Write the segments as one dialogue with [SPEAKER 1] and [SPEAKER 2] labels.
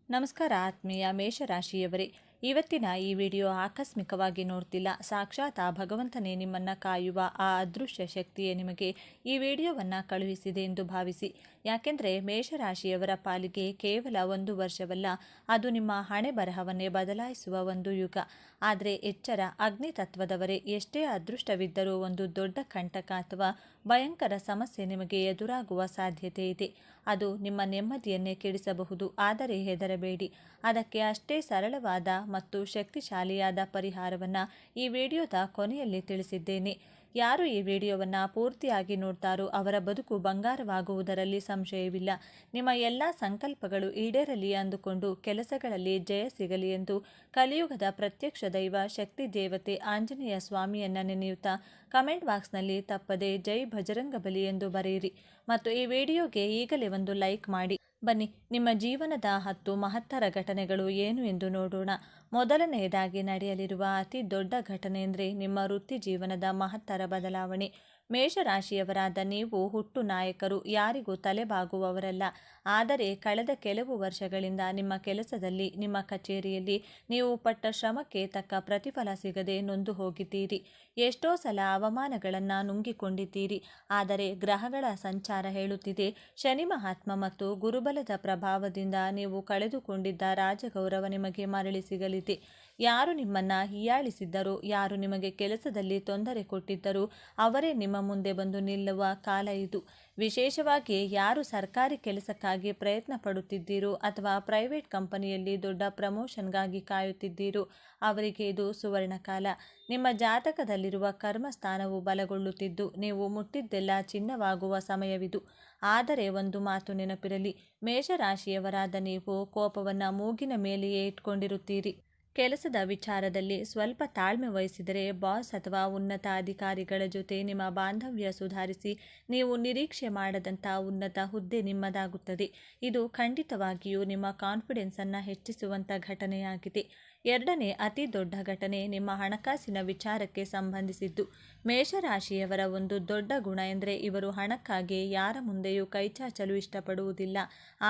[SPEAKER 1] ನಮಸ್ಕಾರ ಆತ್ಮೀಯ ಮೇಷರಾಶಿಯವರೇ, ಇವತ್ತಿನ ಈ ವಿಡಿಯೋ ಆಕಸ್ಮಿಕವಾಗಿ ನೋಡ್ತಿಲ್ಲ. ಸಾಕ್ಷಾತ್ ಆ ಭಗವಂತನೇ ನಿಮ್ಮನ್ನು ಕಾಯುವ ಆ ಅದೃಶ್ಯ ಶಕ್ತಿಯೇ ನಿಮಗೆ ಈ ವಿಡಿಯೋವನ್ನು ಕಳುಹಿಸಿದೆ ಎಂದು ಭಾವಿಸಿ. ಯಾಕೆಂದರೆ ಮೇಷರಾಶಿಯವರ ಪಾಲಿಗೆ ಕೇವಲ ಒಂದು ವರ್ಷವಲ್ಲ, ಅದು ನಿಮ್ಮ ಹಣೆ ಬರಹವನ್ನೇ ಬದಲಾಯಿಸುವ ಒಂದು ಯುಗ. ಆದರೆ ಎಚ್ಚರ, ಅಗ್ನಿ ತತ್ವದವರೇ, ಎಷ್ಟೇ ಅದೃಷ್ಟವಿದ್ದರೂ ಒಂದು ದೊಡ್ಡ ಕಂಟಕ ಅಥವಾ ಭಯಂಕರ ಸಮಸ್ಯೆ ನಿಮಗೆ ಎದುರಾಗುವ ಸಾಧ್ಯತೆ ಇದೆ. ಅದು ನಿಮ್ಮ ನೆಮ್ಮದಿಯನ್ನೇ ಕೆಡಿಸಬಹುದು. ಆದರೆ ಹೆದರಬೇಡಿ, ಅದಕ್ಕೆ ಅಷ್ಟೇ ಸರಳವಾದ ಮತ್ತು ಶಕ್ತಿಶಾಲಿಯಾದ ಪರಿಹಾರವನ್ನು ಈ ವಿಡಿಯೋದ ಕೊನೆಯಲ್ಲಿ ತಿಳಿಸಿದ್ದೇನೆ. ಯಾರು ಈ ವಿಡಿಯೋವನ್ನು ಪೂರ್ತಿಯಾಗಿ ನೋಡ್ತಾರೋ ಅವರ ಬದುಕು ಬಂಗಾರವಾಗುವುದರಲ್ಲಿ ಸಂಶಯವಿಲ್ಲ. ನಿಮ್ಮ ಎಲ್ಲ ಸಂಕಲ್ಪಗಳು ಈಡೇರಲಿ ಅಂದುಕೊಂಡು ಕೆಲಸಗಳಲ್ಲಿ ಜಯ ಸಿಗಲಿ ಎಂದು ಕಲಿಯುಗದ ಪ್ರತ್ಯಕ್ಷ ದೈವ ಶಕ್ತಿ ದೇವತೆ ಆಂಜನೇಯ ಸ್ವಾಮಿಯನ್ನು ನೆನೆಯುತ್ತಾ ಕಮೆಂಟ್ ಬಾಕ್ಸ್ನಲ್ಲಿ ತಪ್ಪದೆ ಜೈ ಭಜರಂಗಬಲಿ ಎಂದು ಬರೆಯಿರಿ ಮತ್ತು ಈ ವಿಡಿಯೋಗೆ ಈಗಲೇ ಒಂದು ಲೈಕ್ ಮಾಡಿ. ಬನ್ನಿ, ನಿಮ್ಮ ಜೀವನದ 10 ಮಹತ್ತರ ಘಟನೆಗಳು ಏನು ಎಂದು ನೋಡೋಣ. ಮೊದಲನೆಯದಾಗಿ ನಡೆಯಲಿರುವ ಅತಿ ದೊಡ್ಡ ಘಟನೆ ಎಂದರೆ ನಿಮ್ಮ ವೃತ್ತಿ ಜೀವನದ ಮಹತ್ತರ ಬದಲಾವಣೆ. ಮೇಷರಾಶಿಯವರಾದ ನೀವು ಹುಟ್ಟು ನಾಯಕರು, ಯಾರಿಗೂ ತಲೆಬಾಗುವವರಲ್ಲ. ಆದರೆ ಕಳೆದ ಕೆಲವು ವರ್ಷಗಳಿಂದ ನಿಮ್ಮ ಕೆಲಸದಲ್ಲಿ, ನಿಮ್ಮ ಕಚೇರಿಯಲ್ಲಿ ನೀವು ಪಟ್ಟ ಶ್ರಮಕ್ಕೆ ತಕ್ಕ ಪ್ರತಿಫಲ ಸಿಗದೆ ನೊಂದು ಹೋಗಿದ್ದೀರಿ. ಎಷ್ಟೋ ಸಲ ಅವಮಾನಗಳನ್ನು ನುಂಗಿಕೊಂಡಿದ್ದೀರಿ. ಆದರೆ ಗ್ರಹಗಳ ಸಂಚಾರ ಹೇಳುತ್ತಿದೆ, ಶನಿ ಮಹಾತ್ಮ ಮತ್ತು ಗುರುಬಲದ ಪ್ರಭಾವದಿಂದ ನೀವು ಕಳೆದುಕೊಂಡಿದ್ದ ರಾಜಗೌರವ ನಿಮಗೆ ಮರಳಿ ಸಿಗಲಿದೆ. ಯಾರು ನಿಮ್ಮನ್ನು ಹೀಯಾಳಿಸಿದ್ದರೋ, ಯಾರು ನಿಮಗೆ ಕೆಲಸದಲ್ಲಿ ತೊಂದರೆ ಕೊಟ್ಟಿದ್ದರೋ ಅವರೇ ನಿಮ್ಮ ಮುಂದೆ ಬಂದು ನಿಲ್ಲುವ ಕಾಲ ಇದು. ವಿಶೇಷವಾಗಿ ಯಾರು ಸರ್ಕಾರಿ ಕೆಲಸಕ್ಕಾಗಿ ಪ್ರಯತ್ನ ಪಡುತ್ತಿದ್ದೀರೋ ಅಥವಾ ಪ್ರೈವೇಟ್ ಕಂಪನಿಯಲ್ಲಿ ದೊಡ್ಡ ಪ್ರಮೋಷನ್ಗಾಗಿ ಕಾಯುತ್ತಿದ್ದೀರೋ ಅವರಿಗೆ ಇದು ಸುವರ್ಣ ಕಾಲ. ನಿಮ್ಮ ಜಾತಕದಲ್ಲಿರುವ ಕರ್ಮಸ್ಥಾನವು ಬಲಗೊಳ್ಳುತ್ತಿದ್ದು ನೀವು ಮುಟ್ಟಿದ್ದೆಲ್ಲ ಚಿನ್ನವಾಗುವ ಸಮಯವಿದು. ಆದರೆ ಒಂದು ಮಾತು ನೆನಪಿರಲಿ, ಮೇಷರಾಶಿಯವರಾದ ನೀವು ಕೋಪವನ್ನು ಮೂಗಿನ ಮೇಲೆಯೇ ಇಟ್ಕೊಂಡಿರುತ್ತೀರಿ. ಕೆಲಸದ ವಿಚಾರದಲ್ಲಿ ಸ್ವಲ್ಪ ತಾಳ್ಮೆ ವಹಿಸಿದರೆ ಬಾಸ್ ಅಥವಾ ಉನ್ನತ ಅಧಿಕಾರಿಗಳ ಜೊತೆ ನಿಮ್ಮ ಬಾಂಧವ್ಯ ಸುಧಾರಿಸಿ ನೀವು ನಿರೀಕ್ಷೆ ಮಾಡದಂಥ ಉನ್ನತ ಹುದ್ದೆ ನಿಮ್ಮದಾಗುತ್ತದೆ. ಇದು ಖಂಡಿತವಾಗಿಯೂ ನಿಮ್ಮ ಕಾನ್ಫಿಡೆನ್ಸನ್ನು ಹೆಚ್ಚಿಸುವಂಥ ಘಟನೆಯಾಗಿದೆ. ಎರಡನೇ ಅತಿ ದೊಡ್ಡ ಘಟನೆ ನಿಮ್ಮ ಹಣಕಾಸಿನ ವಿಚಾರಕ್ಕೆ ಸಂಬಂಧಿಸಿದ್ದು. ಮೇಷರಾಶಿಯವರ ಒಂದು ದೊಡ್ಡ ಗುಣ ಎಂದರೆ ಇವರು ಹಣಕ್ಕಾಗಿ ಯಾರ ಮುಂದೆಯೂ ಕೈಚಾಚಲು ಇಷ್ಟಪಡುವುದಿಲ್ಲ.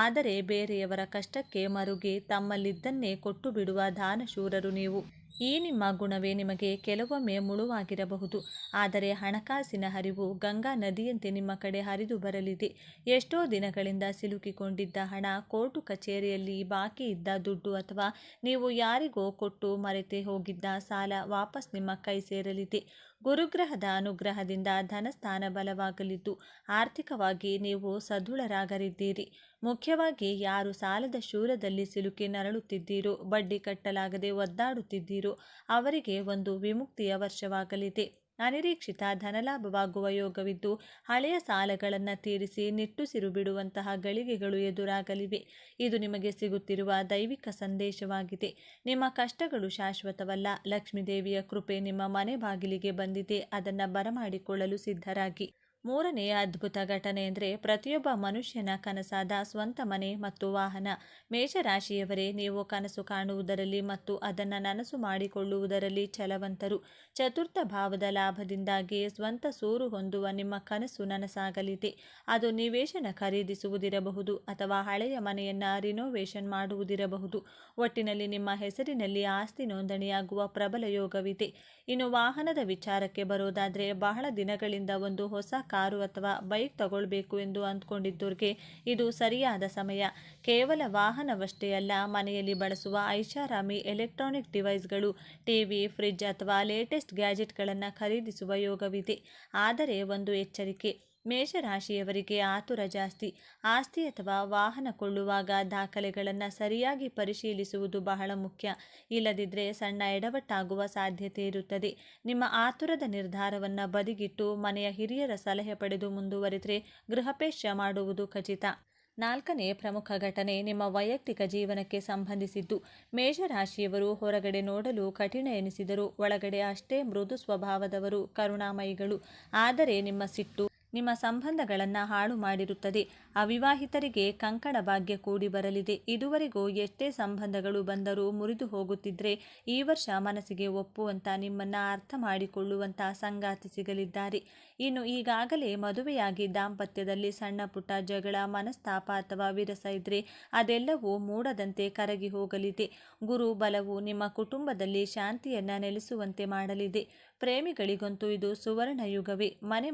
[SPEAKER 1] ಆದರೆ ಬೇರೆಯವರ ಕಷ್ಟಕ್ಕೆ ಮರುಗಿ ತಮ್ಮಲ್ಲಿದ್ದನ್ನೇ ಕೊಟ್ಟು ಬಿಡುವ ದಾನಶೂರರು ನೀವು. ಈ ನಿಮ್ಮ ಗುಣವೇ ನಿಮಗೆ ಕೆಲವೊಮ್ಮೆ ಮುಳುವಾಗಿರಬಹುದು. ಆದರೆ ಹಣಕಾಸಿನ ಹರಿವು ಗಂಗಾ ನದಿಯಂತೆ ನಿಮ್ಮ ಕಡೆ ಹರಿದು ಬರಲಿದೆ. ಎಷ್ಟೋ ದಿನಗಳಿಂದ ಸಿಲುಕಿಕೊಂಡಿದ್ದ ಹಣ, ಕೋರ್ಟು ಕಚೇರಿಯಲ್ಲಿ ಬಾಕಿ ಇದ್ದ ದುಡ್ಡು ಅಥವಾ ನೀವು ಯಾರಿಗೋ ಕೊಟ್ಟು ಮರೆತೇ ಹೋಗಿದ್ದ ಸಾಲ ವಾಪಸ್ ನಿಮ್ಮ ಕೈ ಸೇರಲಿದೆ. ಗುರುಗ್ರಹದ ಅನುಗ್ರಹದಿಂದ ಧನಸ್ಥಾನ ಬಲವಾಗಲಿದ್ದು ಆರ್ಥಿಕವಾಗಿ ನೀವು ಸದೃಢರಾಗಲಿದ್ದೀರಿ. ಮುಖ್ಯವಾಗಿ ಯಾರು ಸಾಲದ ಶೂಲದಲ್ಲಿ ಸಿಲುಕಿ ನರಳುತ್ತಿದ್ದೀರೋ, ಬಡ್ಡಿ ಕಟ್ಟಲಾಗದೆ ಒದ್ದಾಡುತ್ತಿದ್ದೀರೋ ಅವರಿಗೆ ಒಂದು ವಿಮುಕ್ತಿಯ ವರ್ಷವಾಗಲಿದೆ. ಅನಿರೀಕ್ಷಿತ ಧನಲಾಭವಾಗುವ ಯೋಗವಿದ್ದು ಹಳೆಯ ಸಾಲಗಳನ್ನು ತೀರಿಸಿ ನಿಟ್ಟುಸಿರು ಬಿಡುವಂತಹ ಗಳಿಗೆಗಳು ಎದುರಾಗಲಿವೆ. ಇದು ನಿಮಗೆ ಸಿಗುತ್ತಿರುವ ದೈವಿಕ ಸಂದೇಶವಾಗಿದೆ. ನಿಮ್ಮ ಕಷ್ಟಗಳು ಶಾಶ್ವತವಲ್ಲ. ಲಕ್ಷ್ಮೀದೇವಿಯ ಕೃಪೆ ನಿಮ್ಮ ಮನೆ ಬಾಗಿಲಿಗೆ ಬಂದಿದೆ. ಅದನ್ನು ಬರಮಾಡಿಕೊಳ್ಳಲು ಸಿದ್ಧರಾಗಿ. ಮೂರನೆಯ ಅದ್ಭುತ ಘಟನೆ ಎಂದರೆ ಪ್ರತಿಯೊಬ್ಬ ಮನುಷ್ಯನ ಕನಸಾದ ಸ್ವಂತ ಮನೆ ಮತ್ತು ವಾಹನ. ಮೇಷರಾಶಿಯವರೇ, ನೀವು ಕನಸು ಕಾಣುವುದರಲ್ಲಿ ಮತ್ತು ಅದನ್ನು ನನಸು ಮಾಡಿಕೊಳ್ಳುವುದರಲ್ಲಿ ಛಲವಂತರು. ಚತುರ್ಥ ಭಾವದ ಲಾಭದಿಂದಾಗಿ ಸ್ವಂತ ಸೂರು ಹೊಂದುವ ನಿಮ್ಮ ಕನಸು ನನಸಾಗಲಿದೆ. ಅದು ನಿವೇಶನ ಖರೀದಿಸುವುದಿರಬಹುದು ಅಥವಾ ಹಳೆಯ ಮನೆಯನ್ನು ರಿನೋವೇಷನ್ ಮಾಡುವುದಿರಬಹುದು. ಒಟ್ಟಿನಲ್ಲಿ ನಿಮ್ಮ ಹೆಸರಿನಲ್ಲಿ ಆಸ್ತಿ ನೋಂದಣಿಯಾಗುವ ಪ್ರಬಲ ಯೋಗವಿದೆ. ಇನ್ನು ವಾಹನದ ವಿಚಾರಕ್ಕೆ ಬರೋದಾದರೆ, ಬಹಳ ದಿನಗಳಿಂದ ಒಂದು ಹೊಸ ಕಾರು ಅಥವಾ ಬೈಕ್ ತಗೊಳ್ಬೇಕು ಎಂದು ಅಂದ್ಕೊಂಡಿದ್ದೋರಿಗೆ ಇದು ಸರಿಯಾದ ಸಮಯ. ಕೇವಲ ವಾಹನವಷ್ಟೇ ಅಲ್ಲ, ಮನೆಯಲ್ಲಿ ಬಳಸುವ ಐಷಾರಾಮಿ ಎಲೆಕ್ಟ್ರಾನಿಕ್ ಡಿವೈಸ್ಗಳು, ಟಿವಿ, ಫ್ರಿಡ್ಜ್ ಅಥವಾ ಲೇಟೆಸ್ಟ್ ಗ್ಯಾಜೆಟ್ಗಳನ್ನು ಖರೀದಿಸುವ ಯೋಗವಿದೆ. ಆದರೆ ಒಂದು ಎಚ್ಚರಿಕೆ, ಮೇಷರಾಶಿಯವರಿಗೆ ಆತುರ ಜಾಸ್ತಿ. ಆಸ್ತಿ ಅಥವಾ ವಾಹನ ಕೊಳ್ಳುವಾಗ ದಾಖಲೆಗಳನ್ನು ಸರಿಯಾಗಿ ಪರಿಶೀಲಿಸುವುದು ಬಹಳ ಮುಖ್ಯ. ಇಲ್ಲದಿದ್ದರೆ ಸಣ್ಣ ಎಡವಟ್ಟಾಗುವ ಸಾಧ್ಯತೆ ಇರುತ್ತದೆ. ನಿಮ್ಮ ಆತುರದ ನಿರ್ಧಾರವನ್ನು ಬದಿಗಿಟ್ಟು ಮನೆಯ ಹಿರಿಯರ ಸಲಹೆ ಪಡೆದು ಮುಂದುವರೆದರೆ ಗೃಹಪ್ರವೇಶ ಮಾಡುವುದು ಖಚಿತ. ನಾಲ್ಕನೇ ಪ್ರಮುಖ ಘಟನೆ ನಿಮ್ಮ ವೈಯಕ್ತಿಕ ಜೀವನಕ್ಕೆ ಸಂಬಂಧಿಸಿದ್ದು. ಮೇಷರಾಶಿಯವರು ಹೊರಗಡೆ ನೋಡಲು ಕಠಿಣ ಎನಿಸಿದರೂ ಒಳಗಡೆ ಅಷ್ಟೇ ಮೃದು ಸ್ವಭಾವದವರು, ಕರುಣಾಮಯಿಗಳು. ಆದರೆ ನಿಮ್ಮ ಸಿಟ್ಟು, ನಿಮ್ಮ ಸಂಬಂಧಗಳನ್ನು ಹಾಳು ಮಾಡಿರುತ್ತದೆ. ಅವಿವಾಹಿತರಿಗೆ ಕಂಕಣ ಭಾಗ್ಯ ಕೂಡಿ ಬರಲಿದೆ. ಇದುವರೆಗೂ ಎಷ್ಟೇ ಸಂಬಂಧಗಳು ಬಂದರೂ ಮುರಿದು ಹೋಗುತ್ತಿದ್ದರೆ ಈ ವರ್ಷ ಮನಸ್ಸಿಗೆ ಒಪ್ಪುವಂಥ, ನಿಮ್ಮನ್ನು ಅರ್ಥ ಮಾಡಿಕೊಳ್ಳುವಂಥ ಸಂಗಾತಿ ಸಿಗಲಿದ್ದಾರೆ. ಇನ್ನು ಈಗಾಗಲೇ ಮದುವೆಯಾಗಿ ದಾಂಪತ್ಯದಲ್ಲಿ ಸಣ್ಣ ಪುಟ್ಟ ಜಗಳ, ಮನಸ್ತಾಪ ಅಥವಾ ವಿರಸ ಇದ್ದರೆ ಅದೆಲ್ಲವೂ ಮೂಡದಂತೆ ಕರಗಿ ಹೋಗಲಿದೆ. ಗುರು ಬಲವು ನಿಮ್ಮ ಕುಟುಂಬದಲ್ಲಿ ಶಾಂತಿಯನ್ನು ನೆಲೆಸುವಂತೆ ಮಾಡಲಿದೆ. ಪ್ರೇಮಿಗಳಿಗಂತೂ ಇದು ಸುವರ್ಣ ಯುಗವೇ.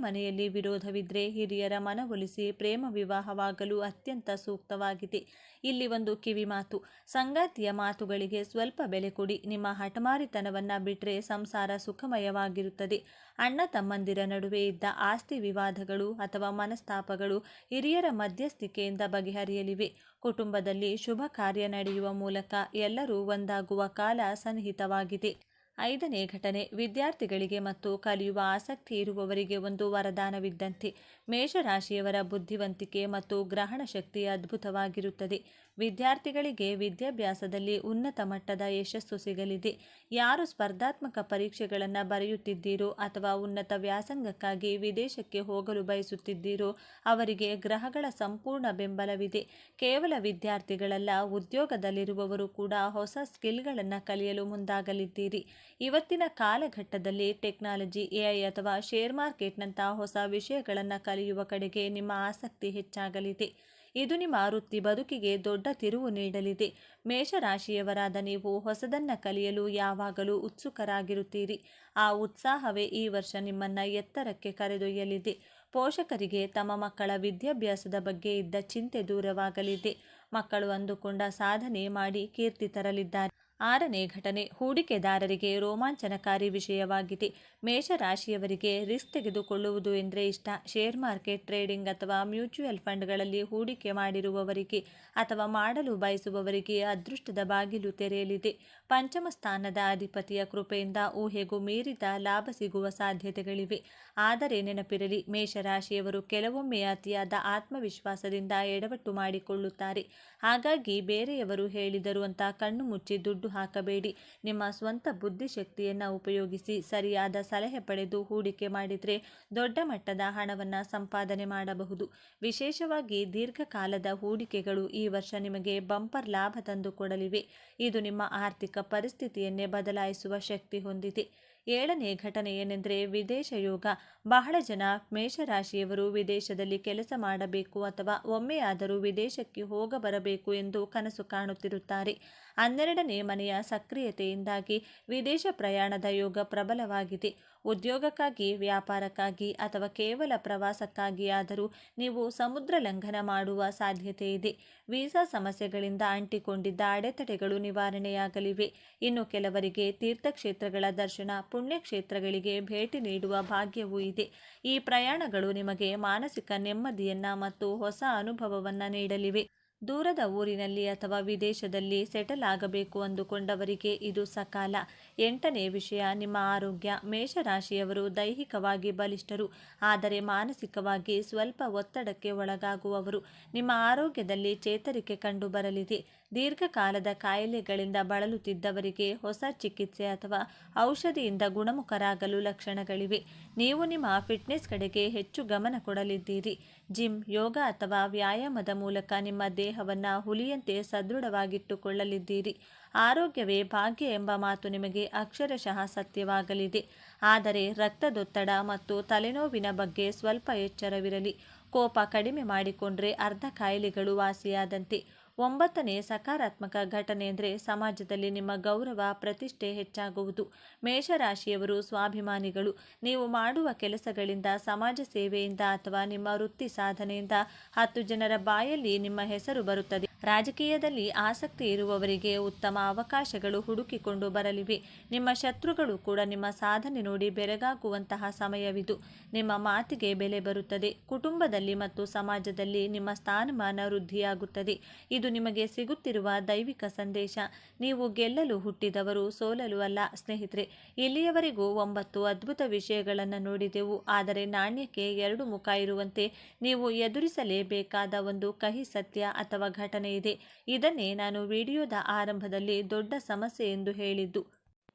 [SPEAKER 1] ಮನೆಯಲ್ಲಿ ವಿರೋಧವಿದ್ದರೆ ಹಿರಿಯರ ಮನವೊಲಿಸಿ ಪ್ರೇಮ ವಿವಾಹವಾಗಲು ಅತ್ಯಂತ ಸೂಕ್ತವಾಗಿದೆ. ಇಲ್ಲಿ ಒಂದು ಕಿವಿ ಮಾತು: ಸಂಗಾತಿಯ ಮಾತುಗಳಿಗೆ ಸ್ವಲ್ಪ ಬೆಲೆ ಕೊಡಿ. ನಿಮ್ಮ ಹಠಮಾರಿತನವನ್ನು ಬಿಟ್ಟರೆ ಸಂಸಾರ ಸುಖಮಯವಾಗಿರುತ್ತದೆ. ಅಣ್ಣ ತಮ್ಮಂದಿರ ನಡುವೆ ಇದ್ದ ಆಸ್ತಿ ವಿವಾದಗಳು ಅಥವಾ ಮನಸ್ತಾಪಗಳು ಹಿರಿಯರ ಮಧ್ಯಸ್ಥಿಕೆಯಿಂದ ಬಗೆಹರಿಯಲಿವೆ. ಕುಟುಂಬದಲ್ಲಿ ಶುಭ ಕಾರ್ಯ ನಡೆಯುವ ಮೂಲಕ ಎಲ್ಲರೂ ಒಂದಾಗುವ ಕಾಲ ಸನ್ನಿಹಿತವಾಗಿದೆ. 5ನೇ ಘಟನೆ: ವಿದ್ಯಾರ್ಥಿಗಳಿಗೆ ಮತ್ತು ಕಲಿಯುವ ಆಸಕ್ತಿ ಇರುವವರಿಗೆ ಒಂದು ವರದಾನವಿದ್ದಂತೆ. ಮೇಷರಾಶಿಯವರ ಬುದ್ಧಿವಂತಿಕೆ ಮತ್ತು ಗ್ರಹಣ ಶಕ್ತಿ ಅದ್ಭುತವಾಗಿರುತ್ತದೆ. ವಿದ್ಯಾರ್ಥಿಗಳಿಗೆ ವಿದ್ಯಾಭ್ಯಾಸದಲ್ಲಿ ಉನ್ನತ ಮಟ್ಟದ ಯಶಸ್ಸು ಸಿಗಲಿದೆ. ಯಾರು ಸ್ಪರ್ಧಾತ್ಮಕ ಪರೀಕ್ಷೆಗಳನ್ನು ಬರೆಯುತ್ತಿದ್ದೀರೋ ಅಥವಾ ಉನ್ನತ ವ್ಯಾಸಂಗಕ್ಕಾಗಿ ವಿದೇಶಕ್ಕೆ ಹೋಗಲು ಬಯಸುತ್ತಿದ್ದೀರೋ ಅವರಿಗೆ ಗ್ರಹಗಳ ಸಂಪೂರ್ಣ ಬೆಂಬಲವಿದೆ. ಕೇವಲ ವಿದ್ಯಾರ್ಥಿಗಳಲ್ಲ, ಉದ್ಯೋಗದಲ್ಲಿರುವವರು ಕೂಡ ಹೊಸ ಸ್ಕಿಲ್ಗಳನ್ನು ಕಲಿಯಲು ಮುಂದಾಗಲಿದ್ದೀರಿ. ಇವತ್ತಿನ ಕಾಲಘಟ್ಟದಲ್ಲಿ ಟೆಕ್ನಾಲಜಿ, AI ಅಥವಾ ಶೇರ್ ಮಾರ್ಕೆಟ್ನಂಥ ಹೊಸ ವಿಷಯಗಳನ್ನು ಕಲಿಯುವ ಕಡೆಗೆ ನಿಮ್ಮ ಆಸಕ್ತಿ ಹೆಚ್ಚಾಗಲಿದೆ. ಇದು ನಿಮ್ಮ ವೃತ್ತಿ ಬದುಕಿಗೆ ದೊಡ್ಡ ತಿರುವು ನೀಡಲಿದೆ. ಮೇಷರಾಶಿಯವರಾದ ನೀವು ಹೊಸದನ್ನು ಕಲಿಯಲು ಯಾವಾಗಲೂ ಉತ್ಸುಕರಾಗಿರುತ್ತೀರಿ. ಆ ಉತ್ಸಾಹವೇ ಈ ವರ್ಷ ನಿಮ್ಮನ್ನು ಎತ್ತರಕ್ಕೆ ಕರೆದೊಯ್ಯಲಿದೆ. ಪೋಷಕರಿಗೆ ತಮ್ಮ ಮಕ್ಕಳ ವಿದ್ಯಾಭ್ಯಾಸದ ಬಗ್ಗೆ ಇದ್ದ ಚಿಂತೆ ದೂರವಾಗಲಿದೆ. ಮಕ್ಕಳು ಅಂದುಕೊಂಡ ಸಾಧನೆ ಮಾಡಿ ಕೀರ್ತಿ ತರಲಿದ್ದಾರೆ. 6ನೇ ಘಟನೆ: ಹೂಡಿಕೆದಾರರಿಗೆ ರೋಮಾಂಚನಕಾರಿ ವಿಷಯವಾಗಿದೆ. ಮೇಷರಾಶಿಯವರಿಗೆ ರಿಸ್ಕ್ ತೆಗೆದುಕೊಳ್ಳುವುದು ಎಂದರೆ ಇಷ್ಟ. ಶೇರ್ ಮಾರ್ಕೆಟ್, ಟ್ರೇಡಿಂಗ್ ಅಥವಾ ಮ್ಯೂಚುವಲ್ ಫಂಡ್ಗಳಲ್ಲಿ ಹೂಡಿಕೆ ಮಾಡಿರುವವರಿಗೆ ಅಥವಾ ಮಾಡಲು ಬಯಸುವವರಿಗೆ ಅದೃಷ್ಟದ ಬಾಗಿಲು ತೆರೆಯಲಿದೆ. ಪಂಚಮ ಸ್ಥಾನದ ಅಧಿಪತಿಯ ಕೃಪೆಯಿಂದ ಊಹೆಗೂ ಮೀರಿದ ಲಾಭ ಸಿಗುವ ಸಾಧ್ಯತೆಗಳಿವೆ. ಆದರೆ ನೆನಪಿರಲಿ, ಮೇಷರಾಶಿಯವರು ಕೆಲವೊಮ್ಮೆ ಅತಿಯಾದ ಆತ್ಮವಿಶ್ವಾಸದಿಂದ ಎಡವಟ್ಟು ಮಾಡಿಕೊಳ್ಳುತ್ತಾರೆ. ಹಾಗಾಗಿ ಬೇರೆಯವರು ಹೇಳಿದರು ಅಂತ ಕಣ್ಣು ಮುಚ್ಚಿ ದುಡ್ಡು ಹಾಕಬೇಡಿ. ನಿಮ್ಮ ಸ್ವಂತ ಬುದ್ಧಿಶಕ್ತಿಯನ್ನು ಉಪಯೋಗಿಸಿ ಸರಿಯಾದ ಸಲಹೆ ಪಡೆದು ಹೂಡಿಕೆ ಮಾಡಿದರೆ ದೊಡ್ಡ ಮಟ್ಟದ ಹಣವನ್ನು ಸಂಪಾದನೆ ಮಾಡಬಹುದು. ವಿಶೇಷವಾಗಿ ದೀರ್ಘಕಾಲದ ಹೂಡಿಕೆಗಳು ಈ ವರ್ಷ ನಿಮಗೆ ಬಂಪರ್ ಲಾಭ ತಂದು ಕೊಡಲಿವೆ. ಇದು ನಿಮ್ಮ ಆರ್ಥಿಕ ಪರಿಸ್ಥಿತಿಯನ್ನೇ ಬದಲಾಯಿಸುವ ಶಕ್ತಿ ಹೊಂದಿದೆ. 7ನೇ ಘಟನೆ ಏನೆಂದರೆ ವಿದೇಶ ಯೋಗ. ಬಹಳ ಜನ ಮೇಷರಾಶಿಯವರು ವಿದೇಶದಲ್ಲಿ ಕೆಲಸ ಮಾಡಬೇಕು ಅಥವಾ ಒಮ್ಮೆಯಾದರೂ ವಿದೇಶಕ್ಕೆ ಹೋಗಬರಬೇಕು ಎಂದು ಕನಸು ಕಾಣುತ್ತಿರುತ್ತಾರೆ. 12ನೇ ಮನೆಯ ಸಕ್ರಿಯತೆಯಿಂದಾಗಿ ವಿದೇಶ ಪ್ರಯಾಣದ ಯೋಗ ಪ್ರಬಲವಾಗಿದೆ. ಉದ್ಯೋಗಕ್ಕಾಗಿ, ವ್ಯಾಪಾರಕ್ಕಾಗಿ ಅಥವಾ ಕೇವಲ ಪ್ರವಾಸಕ್ಕಾಗಿ ಆದರೂ ನೀವು ಸಮುದ್ರ ಲಂಘನ ಮಾಡುವ ಸಾಧ್ಯತೆ ಇದೆ. ವೀಸಾ ಸಮಸ್ಯೆಗಳಿಂದ ಅಂಟಿಕೊಂಡಿದ್ದ ಅಡೆತಡೆಗಳು ನಿವಾರಣೆಯಾಗಲಿವೆ. ಇನ್ನು ಕೆಲವರಿಗೆ ತೀರ್ಥಕ್ಷೇತ್ರಗಳ ದರ್ಶನ, ಪುಣ್ಯಕ್ಷೇತ್ರಗಳಿಗೆ ಭೇಟಿ ನೀಡುವ ಭಾಗ್ಯವೂ ಇದೆ. ಈ ಪ್ರಯಾಣಗಳು ನಿಮಗೆ ಮಾನಸಿಕ ನೆಮ್ಮದಿಯನ್ನು ಮತ್ತು ಹೊಸ ಅನುಭವವನ್ನು ನೀಡಲಿವೆ. ದೂರದ ಊರಿನಲ್ಲಿ ಅಥವಾ ವಿದೇಶದಲ್ಲಿ ಸೆಟಲ್ ಆಗಬೇಕು ಅಂದುಕೊಂಡವರಿಗೆ ಇದು ಸಕಾಲ. 8ನೇ ವಿಷಯ: ನಿಮ್ಮ ಆರೋಗ್ಯ. ಮೇಷರಾಶಿಯವರು ದೈಹಿಕವಾಗಿ ಬಲಿಷ್ಠರು, ಆದರೆ ಮಾನಸಿಕವಾಗಿ ಸ್ವಲ್ಪ ಒತ್ತಡಕ್ಕೆ ಒಳಗಾಗುವವರು. ನಿಮ್ಮ ಆರೋಗ್ಯದಲ್ಲಿ ಚೇತರಿಕೆ ಕಂಡು ಬರಲಿದೆ. ದೀರ್ಘಕಾಲದ ಕಾಯಿಲೆಗಳಿಂದ ಬಳಲುತ್ತಿದ್ದವರಿಗೆ ಹೊಸ ಚಿಕಿತ್ಸೆ ಅಥವಾ ಔಷಧಿಯಿಂದ ಗುಣಮುಖರಾಗಲು ಲಕ್ಷಣಗಳಿವೆ. ನೀವು ನಿಮ್ಮ ಫಿಟ್ನೆಸ್ ಕಡೆಗೆ ಹೆಚ್ಚು ಗಮನ ಕೊಡಲಿದ್ದೀರಿ. ಜಿಮ್, ಯೋಗ ಅಥವಾ ವ್ಯಾಯಾಮದ ಮೂಲಕ ನಿಮ್ಮ ದೇಹವನ್ನು ಹುಲಿಯಂತೆ ಸದೃಢವಾಗಿಟ್ಟುಕೊಳ್ಳಲಿದ್ದೀರಿ. ಆರೋಗ್ಯವೇ ಭಾಗ್ಯ ಎಂಬ ಮಾತು ನಿಮಗೆ ಅಕ್ಷರಶಃ ಸತ್ಯವಾಗಲಿದೆ. ಆದರೆ ರಕ್ತದೊತ್ತಡ ಮತ್ತು ತಲೆನೋವಿನ ಬಗ್ಗೆ ಸ್ವಲ್ಪ ಎಚ್ಚರವಿರಲಿ. ಕೋಪ ಕಡಿಮೆ ಮಾಡಿಕೊಂಡ್ರೆ ಅರ್ಧ ಕಾಯಿಲೆಗಳು ವಾಸಿಯಾದಂತೆ. 9ನೇ ಸಕಾರಾತ್ಮಕ ಘಟನೆ ಅಂದರೆ ಸಮಾಜದಲ್ಲಿ ನಿಮ್ಮ ಗೌರವ, ಪ್ರತಿಷ್ಠೆ ಹೆಚ್ಚಾಗುವುದು. ಮೇಷರಾಶಿಯವರು ಸ್ವಾಭಿಮಾನಿಗಳು. ನೀವು ಮಾಡುವ ಕೆಲಸಗಳಿಂದ, ಸಮಾಜ ಸೇವೆಯಿಂದ ಅಥವಾ ನಿಮ್ಮ ವೃತ್ತಿ ಸಾಧನೆಯಿಂದ 10 ಜನರ ಬಾಯಲ್ಲಿ ನಿಮ್ಮ ಹೆಸರು ಬರುತ್ತದೆ. ರಾಜಕೀಯದಲ್ಲಿ ಆಸಕ್ತಿ ಇರುವವರಿಗೆ ಉತ್ತಮ ಅವಕಾಶಗಳು ಹುಡುಕಿಕೊಂಡು ಬರಲಿವೆ. ನಿಮ್ಮ ಶತ್ರುಗಳು ಕೂಡ ನಿಮ್ಮ ಸಾಧನೆ ನೋಡಿ ಬೆರಗಾಗುವಂತಹ ಸಮಯವಿದು. ನಿಮ್ಮ ಮಾತಿಗೆ ಬೆಲೆ ಬರುತ್ತದೆ. ಕುಟುಂಬದಲ್ಲಿ ಮತ್ತು ಸಮಾಜದಲ್ಲಿ ನಿಮ್ಮ ಸ್ಥಾನಮಾನ ವೃದ್ಧಿಯಾಗುತ್ತದೆ. ಇದು ನಿಮಗೆ ಸಿಗುತ್ತಿರುವ ದೈವಿಕ ಸಂದೇಶ. ನೀವು ಗೆಲ್ಲಲು ಹುಟ್ಟಿದವರು, ಸೋಲಲು ಅಲ್ಲ. ಸ್ನೇಹಿತರೆ, ಇಲ್ಲಿಯವರೆಗೂ 9 ಅದ್ಭುತ ವಿಷಯಗಳನ್ನು ನೋಡಿದೆವು. ಆದರೆ ನಾಣ್ಯಕ್ಕೆ 2 ಮುಖ ಇರುವಂತೆ ನೀವು ಎದುರಿಸಲೇಬೇಕಾದ ಒಂದು ಕಹಿ ಸತ್ಯ ಅಥವಾ ಘಟನೆ ಇದೆ. ಇದನ್ನೇ ನಾನು ವಿಡಿಯೋದ ಆರಂಭದಲ್ಲಿ ದೊಡ್ಡ ಸಮಸ್ಯೆ ಎಂದು ಹೇಳಿದ್ದು.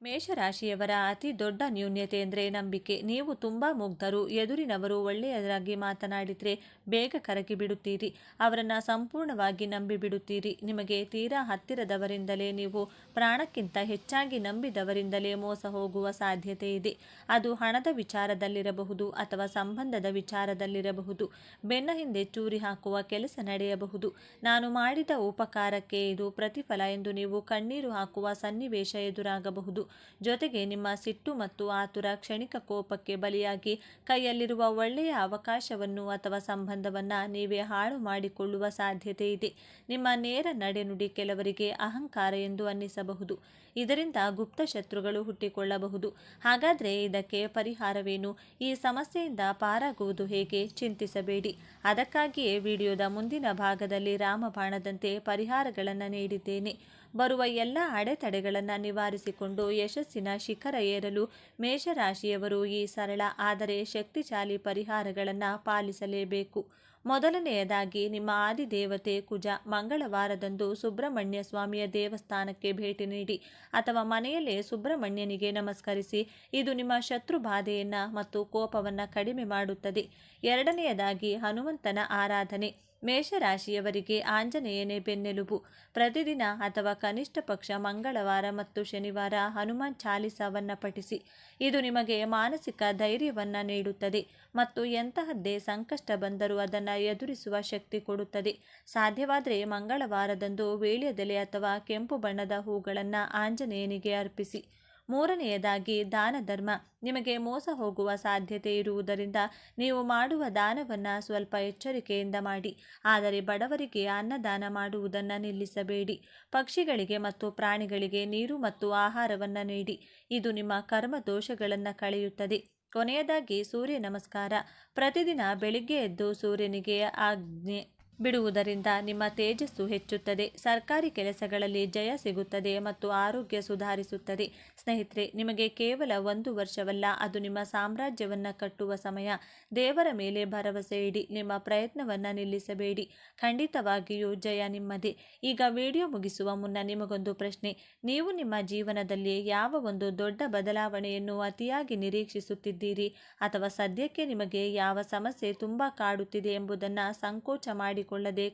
[SPEAKER 1] ಮೇಷರಾಶಿಯವರ ಅತಿ ದೊಡ್ಡ ನ್ಯೂನ್ಯತೆ ಅಂದರೆ ನಂಬಿಕೆ. ನೀವು ತುಂಬ ಮುಗ್ಧರು. ಎದುರಿನವರು ಒಳ್ಳೆಯದಾಗಿ ಮಾತನಾಡಿದರೆ ಬೇಗ ಕರಗಿ ಬಿಡುತ್ತೀರಿ. ಅವರನ್ನು ಸಂಪೂರ್ಣವಾಗಿ ನಂಬಿಬಿಡುತ್ತೀರಿ. ನಿಮಗೆ ತೀರಾ ಹತ್ತಿರದವರಿಂದಲೇ ನೀವು ಪ್ರಾಣಕ್ಕಿಂತ ಹೆಚ್ಚಾಗಿ ನಂಬಿದವರಿಂದಲೇ ಮೋಸ ಹೋಗುವ ಸಾಧ್ಯತೆ ಇದೆ. ಅದು ಹಣದ ವಿಚಾರದಲ್ಲಿರಬಹುದು ಅಥವಾ ಸಂಬಂಧದ ವಿಚಾರದಲ್ಲಿರಬಹುದು. ಬೆನ್ನ ಹಿಂದೆ ಚೂರಿ ಹಾಕುವ ಕೆಲಸ ನಡೆಯಬಹುದು. ನಾನು ಮಾಡಿದ ಉಪಕಾರಕ್ಕೆ ಇದು ಪ್ರತಿಫಲ ಎಂದು ನೀವು ಕಣ್ಣೀರು ಹಾಕುವ ಸನ್ನಿವೇಶ ಎದುರಾಗಬಹುದು. ಜೊತೆಗೆ ನಿಮ್ಮ ಸಿಟ್ಟು ಮತ್ತು ಆತುರ ಕ್ಷಣಿಕ ಕೋಪಕ್ಕೆ ಬಲಿಯಾಗಿ ಕೈಯಲ್ಲಿರುವ ಒಳ್ಳೆಯ ಅವಕಾಶವನ್ನು ಅಥವಾ ಸಂಬಂಧವನ್ನು ನೀವೇ ಹಾಳು ಮಾಡಿಕೊಳ್ಳುವ ಸಾಧ್ಯತೆ ಇದೆ. ನಿಮ್ಮ ನೇರ ನಡೆನುಡಿ ಕೆಲವರಿಗೆ ಅಹಂಕಾರ ಎಂದು ಅನ್ನಿಸಬಹುದು. ಇದರಿಂದ ಗುಪ್ತ ಶತ್ರುಗಳು ಹುಟ್ಟಿಕೊಳ್ಳಬಹುದು. ಹಾಗಾದರೆ ಇದಕ್ಕೆ ಪರಿಹಾರವೇನು? ಈ ಸಮಸ್ಯೆಯಿಂದ ಪಾರಾಗುವುದು ಹೇಗೆ? ಚಿಂತಿಸಬೇಡಿ. ಅದಕ್ಕಾಗಿಯೇ ವಿಡಿಯೋದ ಮುಂದಿನ ಭಾಗದಲ್ಲಿ ರಾಮಬಾಣದಂತೆ ಪರಿಹಾರಗಳನ್ನು ನೀಡಿದ್ದೇನೆ. ಬರುವ ಎಲ್ಲ ಅಡೆತಡೆಗಳನ್ನು ನಿವಾರಿಸಿಕೊಂಡು ಯಶಸ್ಸಿನ ಶಿಖರ ಏರಲು ಮೇಷರಾಶಿಯವರು ಈ ಸರಳ ಆದರೆ ಶಕ್ತಿಶಾಲಿ ಪರಿಹಾರಗಳನ್ನು ಪಾಲಿಸಲೇಬೇಕು. ಮೊದಲನೆಯದಾಗಿ, ನಿಮ್ಮ ಆದಿದೇವತೆ ಕುಜ ಮಂಗಳವಾರದಂದು ಸುಬ್ರಹ್ಮಣ್ಯ ಸ್ವಾಮಿಯ ದೇವಸ್ಥಾನಕ್ಕೆ ಭೇಟಿ ನೀಡಿ ಅಥವಾ ಮನೆಯಲ್ಲೇ ಸುಬ್ರಹ್ಮಣ್ಯನಿಗೆ ನಮಸ್ಕರಿಸಿ. ಇದು ನಿಮ್ಮ ಶತ್ರು ಬಾಧೆಯನ್ನು ಮತ್ತು ಕೋಪವನ್ನು ಕಡಿಮೆ ಮಾಡುತ್ತದೆ. ಎರಡನೆಯದಾಗಿ, ಹನುಮಂತನ ಆರಾಧನೆ. ಮೇಷರಾಶಿಯವರಿಗೆ ಆಂಜನೇಯನೇ ಬೆನ್ನೆಲುಬು. ಪ್ರತಿದಿನ ಅಥವಾ ಕನಿಷ್ಠ ಪಕ್ಷ ಮಂಗಳವಾರ ಮತ್ತು ಶನಿವಾರ ಹನುಮಾನ್ ಚಾಲಿಸವನ್ನು ಪಠಿಸಿ. ಇದು ನಿಮಗೆ ಮಾನಸಿಕ ಧೈರ್ಯವನ್ನು ನೀಡುತ್ತದೆ ಮತ್ತು ಎಂತಹದ್ದೇ ಸಂಕಷ್ಟ ಬಂದರೂ ಅದನ್ನು ಎದುರಿಸುವ ಶಕ್ತಿ ಕೊಡುತ್ತದೆ. ಸಾಧ್ಯವಾದರೆ ಮಂಗಳವಾರದಂದು ವೀಳ್ಯದೆಲೆ ಅಥವಾ ಕೆಂಪು ಬಣ್ಣದ ಹೂಗಳನ್ನು ಆಂಜನೇಯನಿಗೆ ಅರ್ಪಿಸಿ. ಮೂರನೆಯದಾಗಿ, ದಾನ ಧರ್ಮ. ನಿಮಗೆ ಮೋಸ ಹೋಗುವ ಸಾಧ್ಯತೆ ಇರುವುದರಿಂದ ನೀವು ಮಾಡುವ ದಾನವನ್ನು ಸ್ವಲ್ಪ ಎಚ್ಚರಿಕೆಯಿಂದ ಮಾಡಿ. ಆದರೆ ಬಡವರಿಗೆ ಅನ್ನದಾನ ಮಾಡುವುದನ್ನು ನಿಲ್ಲಿಸಬೇಡಿ. ಪಕ್ಷಿಗಳಿಗೆ ಮತ್ತು ಪ್ರಾಣಿಗಳಿಗೆ ನೀರು ಮತ್ತು ಆಹಾರವನ್ನು ನೀಡಿ. ಇದು ನಿಮ್ಮ ಕರ್ಮ ದೋಷಗಳನ್ನು ಕಳೆಯುತ್ತದೆ. ಕೊನೆಯದಾಗಿ, ಸೂರ್ಯ ನಮಸ್ಕಾರ. ಪ್ರತಿದಿನ ಬೆಳಿಗ್ಗೆ ಎದ್ದು ಸೂರ್ಯನಿಗೆ ಆಜ್ಞೆ ಬಿಡುವುದರಿಂದ ನಿಮ್ಮ ತೇಜಸ್ಸು ಹೆಚ್ಚುತ್ತದೆ. ಸರ್ಕಾರಿ ಕೆಲಸಗಳಲ್ಲಿ ಜಯ ಸಿಗುತ್ತದೆ ಮತ್ತು ಆರೋಗ್ಯ ಸುಧಾರಿಸುತ್ತದೆ. ಸ್ನೇಹಿತರೆ, ನಿಮಗೆ ಕೇವಲ 1 ವರ್ಷವಲ್ಲ, ಅದು ನಿಮ್ಮ ಸಾಮ್ರಾಜ್ಯವನ್ನು ಕಟ್ಟುವ ಸಮಯ. ದೇವರ ಮೇಲೆ ಭರವಸೆ ಇಡಿ. ನಿಮ್ಮ ಪ್ರಯತ್ನವನ್ನು ನಿಲ್ಲಿಸಬೇಡಿ. ಖಂಡಿತವಾಗಿಯೂ ಜಯ ನಿಮ್ಮದೇ. ಈಗ ವಿಡಿಯೋ ಮುಗಿಸುವ ಮುನ್ನ ನಿಮಗೊಂದು ಪ್ರಶ್ನೆ. ನೀವು ನಿಮ್ಮ ಜೀವನದಲ್ಲಿ ಯಾವ ಒಂದು ದೊಡ್ಡ ಬದಲಾವಣೆಯನ್ನು ಅತಿಯಾಗಿ ನಿರೀಕ್ಷಿಸುತ್ತಿದ್ದೀರಿ? ಅಥವಾ ಸದ್ಯಕ್ಕೆ ನಿಮಗೆ ಯಾವ ಸಮಸ್ಯೆ ತುಂಬ ಕಾಡುತ್ತಿದೆ ಎಂಬುದನ್ನು ಸಂಕೋಚ ಮಾಡಿಕೊಳ್ಳದೆ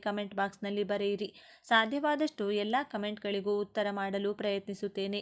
[SPEAKER 1] ಕಮೆಂಟ್ ಬಾಕ್ಸ್ನಲ್ಲಿ ಬರೆಯಿರಿ. ಸಾಧ್ಯವಾದಷ್ಟು ಎಲ್ಲ ಕಮೆಂಟ್ಗಳಿಗೂ ಉತ್ತರ ಮಾಡಲು ಪ್ರಯತ್ನಿಸುತ್ತೇನೆ.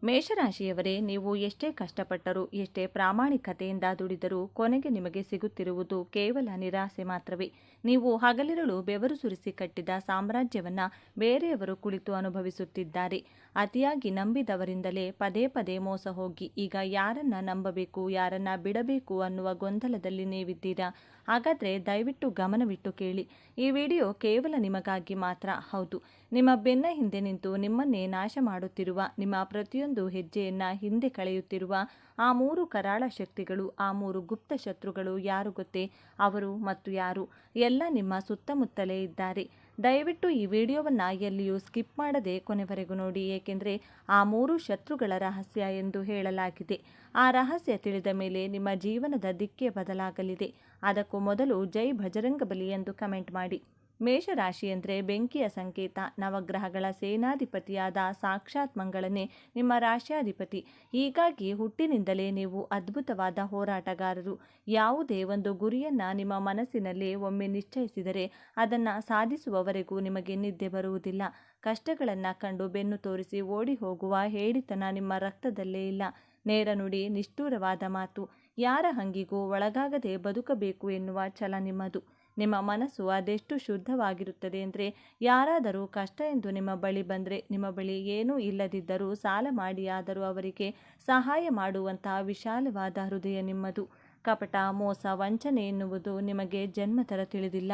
[SPEAKER 1] ಮೇಷರಾಶಿಯವರೇ, ನೀವು ಎಷ್ಟೇ ಕಷ್ಟಪಟ್ಟರೂ ಎಷ್ಟೇ ಪ್ರಾಮಾಣಿಕತೆಯಿಂದ ದುಡಿದರೂ ಕೊನೆಗೆ ನಿಮಗೆ ಸಿಗುತ್ತಿರುವುದು ಕೇವಲ ನಿರಾಸೆ ಮಾತ್ರವೇ. ನೀವು ಹಗಲಿರುಳು ಬೆವರು ಸುರಿಸಿ ಕಟ್ಟಿದ ಸಾಮ್ರಾಜ್ಯವನ್ನು ಬೇರೆಯವರು ಕುಳಿತು ಅನುಭವಿಸುತ್ತಿದ್ದಾರೆ. ಅತಿಯಾಗಿ ನಂಬಿದವರಿಂದಲೇ ಪದೇ ಪದೇ ಮೋಸ ಹೋಗಿ ಈಗ ಯಾರನ್ನ ನಂಬಬೇಕು, ಯಾರನ್ನ ಬಿಡಬೇಕು ಅನ್ನುವ ಗೊಂದಲದಲ್ಲಿ ನೀವಿದ್ದೀರಾ? ಹಾಗಾದರೆ ದಯವಿಟ್ಟು ಗಮನವಿಟ್ಟು ಕೇಳಿ. ಈ ವಿಡಿಯೋ ಕೇವಲ ನಿಮಗಾಗಿ ಮಾತ್ರ. ಹೌದು, ನಿಮ್ಮ ಬೆನ್ನ ಹಿಂದೆ ನಿಂತು ನಿಮ್ಮನ್ನೇ ನಾಶ ಮಾಡುತ್ತಿರುವ, ನಿಮ್ಮ ಪ್ರತಿಯೊಂದು ಹೆಜ್ಜೆಯನ್ನು ಹಿಂದೆ ಕಳೆಯುತ್ತಿರುವ ಆ 3 ಕರಾಳ ಶಕ್ತಿಗಳು, ಆ 3 ಗುಪ್ತ ಶತ್ರುಗಳು ಯಾರು ಗೊತ್ತೇ? ಅವರು ಮತ್ತು ಯಾರು? ಎಲ್ಲ ನಿಮ್ಮ ಸುತ್ತಮುತ್ತಲೇ ಇದ್ದಾರೆ. ದಯವಿಟ್ಟು ಈ ವಿಡಿಯೋವನ್ನು ಎಲ್ಲಿಯೂ ಸ್ಕಿಪ್ ಮಾಡದೆ ಕೊನೆವರೆಗೂ ನೋಡಿ, ಏಕೆಂದರೆ ಆ 3 ಶತ್ರುಗಳ ರಹಸ್ಯ ಎಂದು ಹೇಳಲಾಗಿದೆ. ಆ ರಹಸ್ಯ ತಿಳಿದ ಮೇಲೆ ನಿಮ್ಮ ಜೀವನದ ದಿಕ್ಕೇ ಬದಲಾಗಲಿದೆ. ಅದಕ್ಕೂ ಮೊದಲು ಜೈ ಭಜರಂಗಬಲಿ ಎಂದು ಕಮೆಂಟ್ ಮಾಡಿ. ಮೇಷರಾಶಿ ಅಂದರೆ ಬೆಂಕಿಯ ಸಂಕೇತ. ನವಗ್ರಹಗಳ ಸೇನಾಧಿಪತಿಯಾದ ಸಾಕ್ಷಾತ್ ಮಂಗಳನೇ ನಿಮ್ಮ ರಾಶ್ಯಾಧಿಪತಿ. ಹೀಗಾಗಿ ಹುಟ್ಟಿನಿಂದಲೇ ನೀವು ಅದ್ಭುತವಾದ ಹೋರಾಟಗಾರರು. ಯಾವುದೇ ಒಂದು ಗುರಿಯನ್ನು ನಿಮ್ಮ ಮನಸ್ಸಿನಲ್ಲಿ ಒಮ್ಮೆ ನಿಶ್ಚಯಿಸಿದರೆ ಅದನ್ನು ಸಾಧಿಸುವವರೆಗೂ ನಿಮಗೆ ನಿದ್ದೆ ಬರುವುದಿಲ್ಲ. ಕಷ್ಟಗಳನ್ನು ಕಂಡು ಬೆನ್ನು ತೋರಿಸಿ ಓಡಿ ಹೋಗುವ ಹೇಡಿತನ ನಿಮ್ಮ ರಕ್ತದಲ್ಲೇ ಇಲ್ಲ. ನೇರ ನುಡಿ, ನಿಷ್ಠುರವಾದ ಮಾತು, ಯಾರ ಹಂಗಿಗೂ ಒಳಗಾಗದೆ ಬದುಕಬೇಕು ಎನ್ನುವ ಛಲ ನಿಮ್ಮದು. ನಿಮ್ಮ ಮನಸ್ಸು ಅದೆಷ್ಟು ಶುದ್ಧವಾಗಿರುತ್ತದೆ ಅಂದರೆ, ಯಾರಾದರೂ ಕಷ್ಟ ಎಂದು ನಿಮ್ಮ ಬಳಿ ಬಂದರೆ, ನಿಮ್ಮ ಬಳಿ ಏನೂ ಇಲ್ಲದಿದ್ದರೂ ಸಾಲ ಮಾಡಿಯಾದರೂ ಅವರಿಗೆ ಸಹಾಯ ಮಾಡುವಂತಹ ವಿಶಾಲವಾದ ಹೃದಯ ನಿಮ್ಮದು. ಕಪಟ, ಮೋಸ, ವಂಚನೆ ಎನ್ನುವುದು ನಿಮಗೆ ಜನ್ಮತರ ತಿಳಿದಿಲ್ಲ.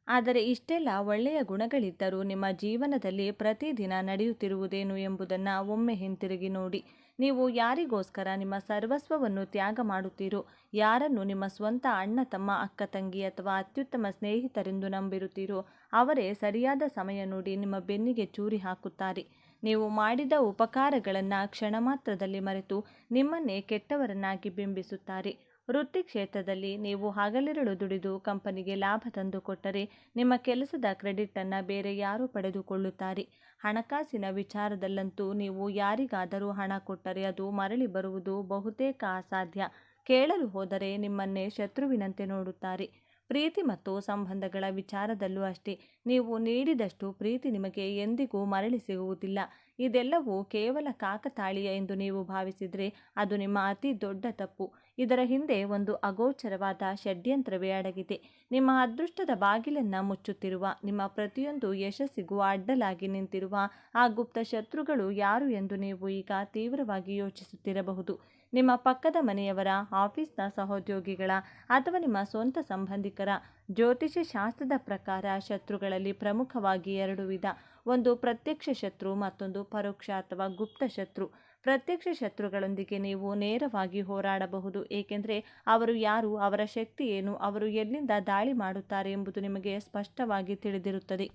[SPEAKER 1] ಆದರೆ ಇಷ್ಟೆಲ್ಲ ಒಳ್ಳೆಯ ಗುಣಗಳಿದ್ದರೂ ನಿಮ್ಮ ಜೀವನದಲ್ಲಿ ಪ್ರತಿದಿನ ನಡೆಯುತ್ತಿರುವುದೇನು ಎಂಬುದನ್ನು ಒಮ್ಮೆ ಹಿಂತಿರುಗಿ ನೋಡಿ. ನೀವು ಯಾರಿಗೋಸ್ಕರ ನಿಮ್ಮ ಸರ್ವಸ್ವವನ್ನು ತ್ಯಾಗ ಮಾಡುತ್ತೀರೋ, ಯಾರನ್ನು ನಿಮ್ಮ ಸ್ವಂತ ಅಣ್ಣ ತಮ್ಮ, ಅಕ್ಕ ತಂಗಿ ಅಥವಾ ಅತ್ಯುತ್ತಮ ಸ್ನೇಹಿತರೆಂದು ನಂಬಿರುತ್ತೀರೋ ಅವರೇ ಸರಿಯಾದ ಸಮಯ ನೋಡಿ ನಿಮ್ಮ ಬೆನ್ನಿಗೆ ಚೂರಿ ಹಾಕುತ್ತಾರೆ. ನೀವು ಮಾಡಿದ ಉಪಕಾರಗಳನ್ನು ಕ್ಷಣ ಮಾತ್ರದಲ್ಲಿ ಮರೆತು ನಿಮ್ಮನ್ನೇ ಕೆಟ್ಟವರನ್ನಾಗಿ ಬಿಂಬಿಸುತ್ತಾರೆ. ವೃತ್ತಿ ಕ್ಷೇತ್ರದಲ್ಲಿ ನೀವು ಹಗಲಿರುಳು ದುಡಿದು ಕಂಪನಿಗೆ ಲಾಭ ತಂದುಕೊಟ್ಟರೆ ನಿಮ್ಮ ಕೆಲಸದ ಕ್ರೆಡಿಟನ್ನು ಬೇರೆ ಯಾರು ಪಡೆದುಕೊಳ್ಳುತ್ತಾರೆ. ಹಣಕಾಸಿನ ವಿಚಾರದಲ್ಲಂತೂ ನೀವು ಯಾರಿಗಾದರೂ ಹಣ ಕೊಟ್ಟರೆ ಅದು ಮರಳಿ ಬರುವುದು ಬಹುತೇಕ ಅಸಾಧ್ಯ. ಕೇಳಲು ಹೋದರೆ ನಿಮ್ಮನ್ನೇ ಶತ್ರುವಿನಂತೆ ನೋಡುತ್ತಾರೆ. ಪ್ರೀತಿ ಮತ್ತು ಸಂಬಂಧಗಳ ವಿಚಾರದಲ್ಲೂ ಅಷ್ಟೇ. ನೀವು ನೀಡಿದಷ್ಟು ಪ್ರೀತಿ ನಿಮಗೆ ಎಂದಿಗೂ ಮರಳಿ ಸಿಗುವುದಿಲ್ಲ. ಇದೆಲ್ಲವೂ ಕೇವಲ ಕಾಕತಾಳೀಯ ಎಂದು ನೀವು ಭಾವಿಸಿದರೆ ಅದು ನಿಮ್ಮ ಅತಿ ದೊಡ್ಡ ತಪ್ಪು. ಇದರ ಹಿಂದೆ ಒಂದು ಅಗೋಚರವಾದ ಷಡ್ಯಂತ್ರವೇ ಅಡಗಿದೆ. ನಿಮ್ಮ ಅದೃಷ್ಟದ ಬಾಗಿಲನ್ನು ಮುಚ್ಚುತ್ತಿರುವ, ನಿಮ್ಮ ಪ್ರತಿಯೊಂದು ಯಶಸ್ಸಿಗೂ ಅಡ್ಡಲಾಗಿ ನಿಂತಿರುವ ಆ ಗುಪ್ತ ಶತ್ರುಗಳು ಯಾರು ಎಂದು ನೀವು ಈಗ ತೀವ್ರವಾಗಿ ಯೋಚಿಸುತ್ತಿರಬಹುದು. ನಿಮ್ಮ ಪಕ್ಕದ ಮನೆಯವರ, ಆಫೀಸ್ನ ಸಹೋದ್ಯೋಗಿಗಳ ಅಥವಾ ನಿಮ್ಮ ಸ್ವಂತ ಸಂಬಂಧಿಕರ. ಜ್ಯೋತಿಷ್ಯ ಶಾಸ್ತ್ರದ ಪ್ರಕಾರ ಶತ್ರುಗಳಲ್ಲಿ ಪ್ರಮುಖವಾಗಿ 2 ವಿಧ. ಒಂದು ಪ್ರತ್ಯಕ್ಷ ಶತ್ರು, ಮತ್ತೊಂದು ಪರೋಕ್ಷ ಅಥವಾ ಗುಪ್ತ ಶತ್ರು. ಪ್ರತ್ಯಕ್ಷ ಶತ್ರುಗಳೊಂದಿಗೆ ನೀವು ನೇರವಾಗಿ ಹೋರಾಡಬಹುದು, ಏಕೆಂದರೆ ಅವರು ಯಾರು, ಅವರ ಶಕ್ತಿ ಏನು, ಅವರು ಎಲ್ಲಿಂದ ದಾಳಿ ಮಾಡುತ್ತಾರೆ ಎಂಬುದು ನಿಮಗೆ ಸ್ಪಷ್ಟವಾಗಿ ತಿಳಿದಿರುತ್ತದೆ.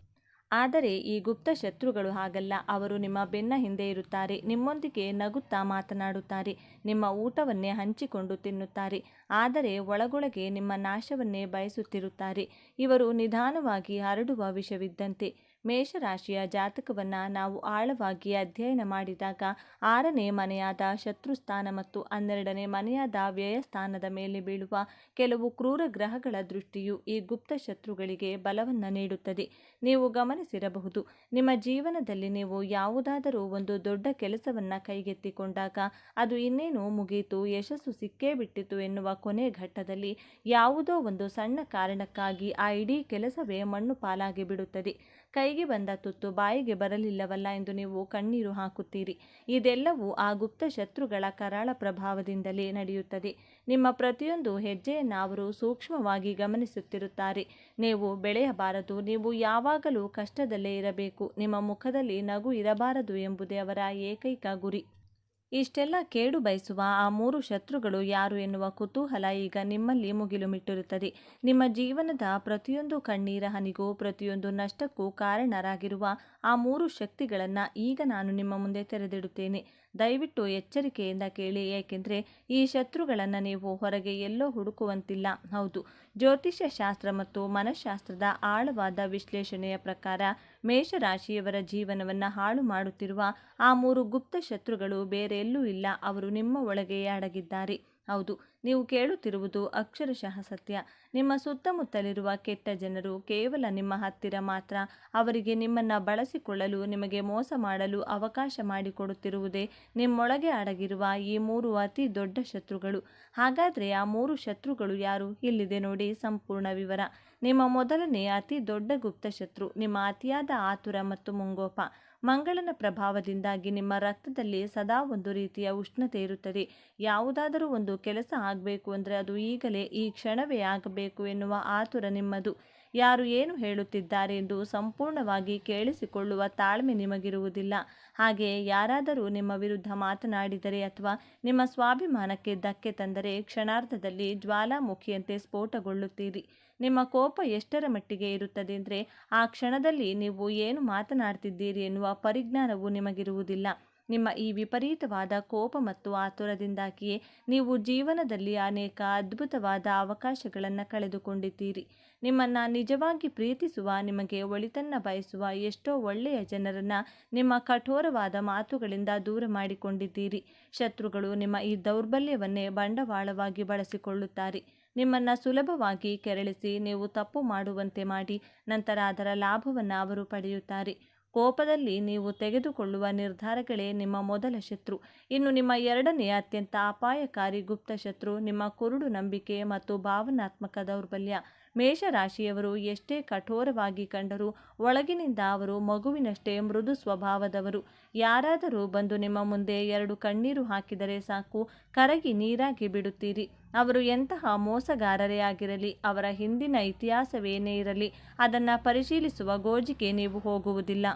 [SPEAKER 1] ಆದರೆ ಈ ಗುಪ್ತ ಶತ್ರುಗಳು ಹಾಗಲ್ಲ. ಅವರು ನಿಮ್ಮ ಬೆನ್ನ ಹಿಂದೆ ಇರುತ್ತಾರೆ, ನಿಮ್ಮೊಂದಿಗೆ ನಗುತ್ತಾ ಮಾತನಾಡುತ್ತಾರೆ, ನಿಮ್ಮ ಊಟವನ್ನೇ ಹಂಚಿಕೊಂಡು ತಿನ್ನುತ್ತಾರೆ, ಆದರೆ ಒಳಗೊಳಗೆ ನಿಮ್ಮ ನಾಶವನ್ನೇ ಬಯಸುತ್ತಿರುತ್ತಾರೆ. ಇವರು ನಿಧಾನವಾಗಿ ಹರಡುವ ವಿಷವಿದ್ದಂತೆ. ಮೇಷರಾಶಿಯ ಜಾತಕವನ್ನು ನಾವು ಆಳವಾಗಿ ಅಧ್ಯಯನ ಮಾಡಿದಾಗ 6ನೇ ಮನೆಯಾದ ಶತ್ರುಸ್ಥಾನ ಮತ್ತು 12ನೇ ಮನೆಯಾದ ವ್ಯಯಸ್ಥಾನದ ಮೇಲೆ ಬೀಳುವ ಕೆಲವು ಕ್ರೂರ ಗ್ರಹಗಳ ದೃಷ್ಟಿಯು ಈ ಗುಪ್ತ ಶತ್ರುಗಳಿಗೆ ಬಲವನ್ನು ನೀಡುತ್ತದೆ. ನೀವು ಗಮನಿಸಿರಬಹುದು, ನಿಮ್ಮ ಜೀವನದಲ್ಲಿ ನೀವು ಯಾವುದಾದರೂ ಒಂದು ದೊಡ್ಡ ಕೆಲಸವನ್ನು ಕೈಗೆತ್ತಿಕೊಂಡಾಗ ಅದು ಇನ್ನೇನು ಮುಗಿಯಿತು, ಯಶಸ್ಸು ಸಿಕ್ಕೇ ಬಿಟ್ಟಿತು ಎನ್ನುವ ಕೊನೆ ಘಟ್ಟದಲ್ಲಿ ಯಾವುದೋ ಒಂದು ಸಣ್ಣ ಕಾರಣಕ್ಕಾಗಿ ಆ ಇಡೀ ಕೆಲಸವೇ ಮಣ್ಣು ಪಾಲಾಗಿ ಬಿಡುತ್ತದೆ. ಕೈಗೆ ಬಂದ ತುತ್ತು ಬಾಯಿಗೆ ಬರಲಿಲ್ಲವಲ್ಲ ಎಂದು ನೀವು ಕಣ್ಣೀರು ಹಾಕುತ್ತೀರಿ. ಇದೆಲ್ಲವೂ ಆ ಗುಪ್ತ ಶತ್ರುಗಳ ಕರಾಳ ಪ್ರಭಾವದಿಂದಲೇ ನಡೆಯುತ್ತದೆ. ನಿಮ್ಮ ಪ್ರತಿಯೊಂದು ಹೆಜ್ಜೆಯನ್ನು ಅವರು ಸೂಕ್ಷ್ಮವಾಗಿ ಗಮನಿಸುತ್ತಿರುತ್ತಾರೆ. ನೀವು ಬೆಳೆಯಬಾರದು, ನೀವು ಯಾವಾಗಲೂ ಕಷ್ಟದಲ್ಲೇ ಇರಬೇಕು, ನಿಮ್ಮ ಮುಖದಲ್ಲಿ ನಗು ಇರಬಾರದು ಎಂಬುದೇ ಅವರ ಏಕೈಕ ಗುರಿ. ಇಷ್ಟೆಲ್ಲ ಕೇಡು ಬಯಸುವ ಆ 3 ಶತ್ರುಗಳು ಯಾರು ಎನ್ನುವ ಕುತೂಹಲ ಈಗ ನಿಮ್ಮಲ್ಲಿ ಮುಗಿಲು ಮಿಟ್ಟಿರುತ್ತದೆ. ನಿಮ್ಮ ಜೀವನದ ಪ್ರತಿಯೊಂದು ಕಣ್ಣೀರ ಹನಿಗೂ, ಪ್ರತಿಯೊಂದು ನಷ್ಟಕ್ಕೂ ಕಾರಣರಾಗಿರುವ ಆ 3 ಶಕ್ತಿಗಳನ್ನು ಈಗ ನಾನು ನಿಮ್ಮ ಮುಂದೆ ತೆರೆದಿಡುತ್ತೇನೆ. ದಯವಿಟ್ಟು ಎಚ್ಚರಿಕೆಯಿಂದ ಕೇಳಿ, ಏಕೆಂದರೆ ಈ ಶತ್ರುಗಳನ್ನು ನೀವು ಹೊರಗೆ ಎಲ್ಲೋ ಹುಡುಕುವಂತಿಲ್ಲ. ಹೌದು, ಜ್ಯೋತಿಷ್ಯ ಶಾಸ್ತ್ರ ಮತ್ತು ಮನಃಶಾಸ್ತ್ರದ ಆಳವಾದ ವಿಶ್ಲೇಷಣೆಯ ಪ್ರಕಾರ ಮೇಷರಾಶಿಯವರ ಜೀವನವನ್ನು ಹಾಳು ಮಾಡುತ್ತಿರುವ ಆ 3 ಗುಪ್ತ ಶತ್ರುಗಳು ಬೇರೆ ಎಲ್ಲೂ ಇಲ್ಲ, ಅವರು ನಿಮ್ಮ ಒಳಗೆಯೇ ಅಡಗಿದ್ದಾರೆ. ಹೌದು, ನೀವು ಕೇಳುತ್ತಿರುವುದು ಅಕ್ಷರಶಃ ಸತ್ಯ. ನಿಮ್ಮ ಸುತ್ತಮುತ್ತಲಿರುವ ಕೆಟ್ಟ ಜನರು ಕೇವಲ ನಿಮ್ಮ ಹತ್ತಿರ ಮಾತ್ರ. ಅವರಿಗೆ ನಿಮ್ಮನ್ನು ಬಳಸಿಕೊಳ್ಳಲು, ನಿಮಗೆ ಮೋಸ ಮಾಡಲು ಅವಕಾಶ ಮಾಡಿಕೊಡುತ್ತಿರುವುದೇ ನಿಮ್ಮೊಳಗೆ ಅಡಗಿರುವ ಈ 3 ಅತಿ ದೊಡ್ಡ ಶತ್ರುಗಳು. ಹಾಗಾದರೆ ಆ 3 ಶತ್ರುಗಳು ಯಾರು? ಇಲ್ಲಿದೆ ನೋಡಿ ಸಂಪೂರ್ಣ ವಿವರ. ನಿಮ್ಮ ಮೊದಲನೇ ಅತಿ ದೊಡ್ಡ ಗುಪ್ತ ಶತ್ರು ನಿಮ್ಮ ಅತಿಯಾದ ಆತುರ ಮತ್ತು ಮುಂಗೋಪ. ಮಂಗಳನ ಪ್ರಭಾವದಿಂದಾಗಿ ನಿಮ್ಮ ರಕ್ತದಲ್ಲಿ ಸದಾ ಒಂದು ರೀತಿಯ ಉಷ್ಣತೆ ಇರುತ್ತದೆ. ಯಾವುದಾದರೂ ಒಂದು ಕೆಲಸ ಆಗಬೇಕು ಅಂದರೆ ಅದು ಈಗಲೇ, ಈ ಕ್ಷಣವೇ ಆಗಬೇಕು ಎನ್ನುವ ಆತುರ ನಿಮ್ಮದು. ಯಾರು ಏನು ಹೇಳುತ್ತಿದ್ದಾರೆ ಎಂದು ಸಂಪೂರ್ಣವಾಗಿ ಕೇಳಿಸಿಕೊಳ್ಳುವ ತಾಳ್ಮೆ ನಿಮಗಿರುವುದಿಲ್ಲ. ಹಾಗೆಯೇ ಯಾರಾದರೂ ನಿಮ್ಮ ವಿರುದ್ಧ ಮಾತನಾಡಿದರೆ ಅಥವಾ ನಿಮ್ಮ ಸ್ವಾಭಿಮಾನಕ್ಕೆ ಧಕ್ಕೆ ತಂದರೆ ಕ್ಷಣಾರ್ಧದಲ್ಲಿ ಜ್ವಾಲಾಮುಖಿಯಂತೆ ಸ್ಫೋಟಗೊಳ್ಳುತ್ತೀರಿ. ನಿಮ್ಮ ಕೋಪ ಎಷ್ಟರ ಮಟ್ಟಿಗೆ ಇರುತ್ತದೆ ಅಂದರೆ ಆ ಕ್ಷಣದಲ್ಲಿ ನೀವು ಏನು ಮಾತನಾಡ್ತಿದ್ದೀರಿ ಎನ್ನುವ ಪರಿಜ್ಞಾನವೂ ನಿಮಗಿರುವುದಿಲ್ಲ. ನಿಮ್ಮ ಈ ವಿಪರೀತವಾದ ಕೋಪ ಮತ್ತು ಆತುರದಿಂದಾಗಿಯೇ ನೀವು ಜೀವನದಲ್ಲಿ ಅನೇಕ ಅದ್ಭುತವಾದ ಅವಕಾಶಗಳನ್ನು ಕಳೆದುಕೊಂಡಿದ್ದೀರಿ. ನಿಮ್ಮನ್ನು ನಿಜವಾಗಿ ಪ್ರೀತಿಸುವ, ನಿಮಗೆ ಒಳಿತನ್ನು ಬಯಸುವ ಎಷ್ಟೋ ಒಳ್ಳೆಯ ಜನರನ್ನು ನಿಮ್ಮ ಕಠೋರವಾದ ಮಾತುಗಳಿಂದ ದೂರ ಮಾಡಿಕೊಂಡಿದ್ದೀರಿ. ಶತ್ರುಗಳು ನಿಮ್ಮ ಈ ದೌರ್ಬಲ್ಯವನ್ನೇ ಬಂಡವಾಳವಾಗಿ ಬಳಸಿಕೊಳ್ಳುತ್ತಾರೆ. ನಿಮ್ಮನ್ನು ಸುಲಭವಾಗಿ ಕೆರಳಿಸಿ, ನೀವು ತಪ್ಪು ಮಾಡುವಂತೆ ಮಾಡಿ, ನಂತರ ಅದರ ಲಾಭವನ್ನು ಅವರು ಪಡೆಯುತ್ತಾರೆ. ಕೋಪದಲ್ಲಿ ನೀವು ತೆಗೆದುಕೊಳ್ಳುವ ನಿರ್ಧಾರಗಳೇ ನಿಮ್ಮ ಮೊದಲ ಶತ್ರು. ಇನ್ನು ನಿಮ್ಮ ಎರಡನೇ ಅತ್ಯಂತ ಅಪಾಯಕಾರಿ ಗುಪ್ತ ಶತ್ರು ನಿಮ್ಮ ಕುರುಡು ನಂಬಿಕೆ ಮತ್ತು ಭಾವನಾತ್ಮಕ ದೌರ್ಬಲ್ಯ. ಮೇಷರಾಶಿಯವರು ಎಷ್ಟೇ ಕಠೋರವಾಗಿ ಕಂಡರೂ ಒಳಗಿನಿಂದ ಅವರು ಮಗುವಿನಷ್ಟೇ ಮೃದು ಸ್ವಭಾವದವರು. ಯಾರಾದರೂ ಬಂದು ನಿಮ್ಮ ಮುಂದೆ 2 ಕಣ್ಣೀರು ಹಾಕಿದರೆ ಸಾಕು, ಕರಗಿ ನೀರಾಗಿ ಬಿಡುತ್ತೀರಿ. ಅವರು ಎಂತಹ ಮೋಸಗಾರರೇ ಆಗಿರಲಿ, ಅವರ ಹಿಂದಿನ ಇತಿಹಾಸವೇನೇ ಇರಲಿ, ಅದನ್ನು ಪರಿಶೀಲಿಸುವ ಗೋಜಿಗೆ ನೀವು ಹೋಗುವುದಿಲ್ಲ.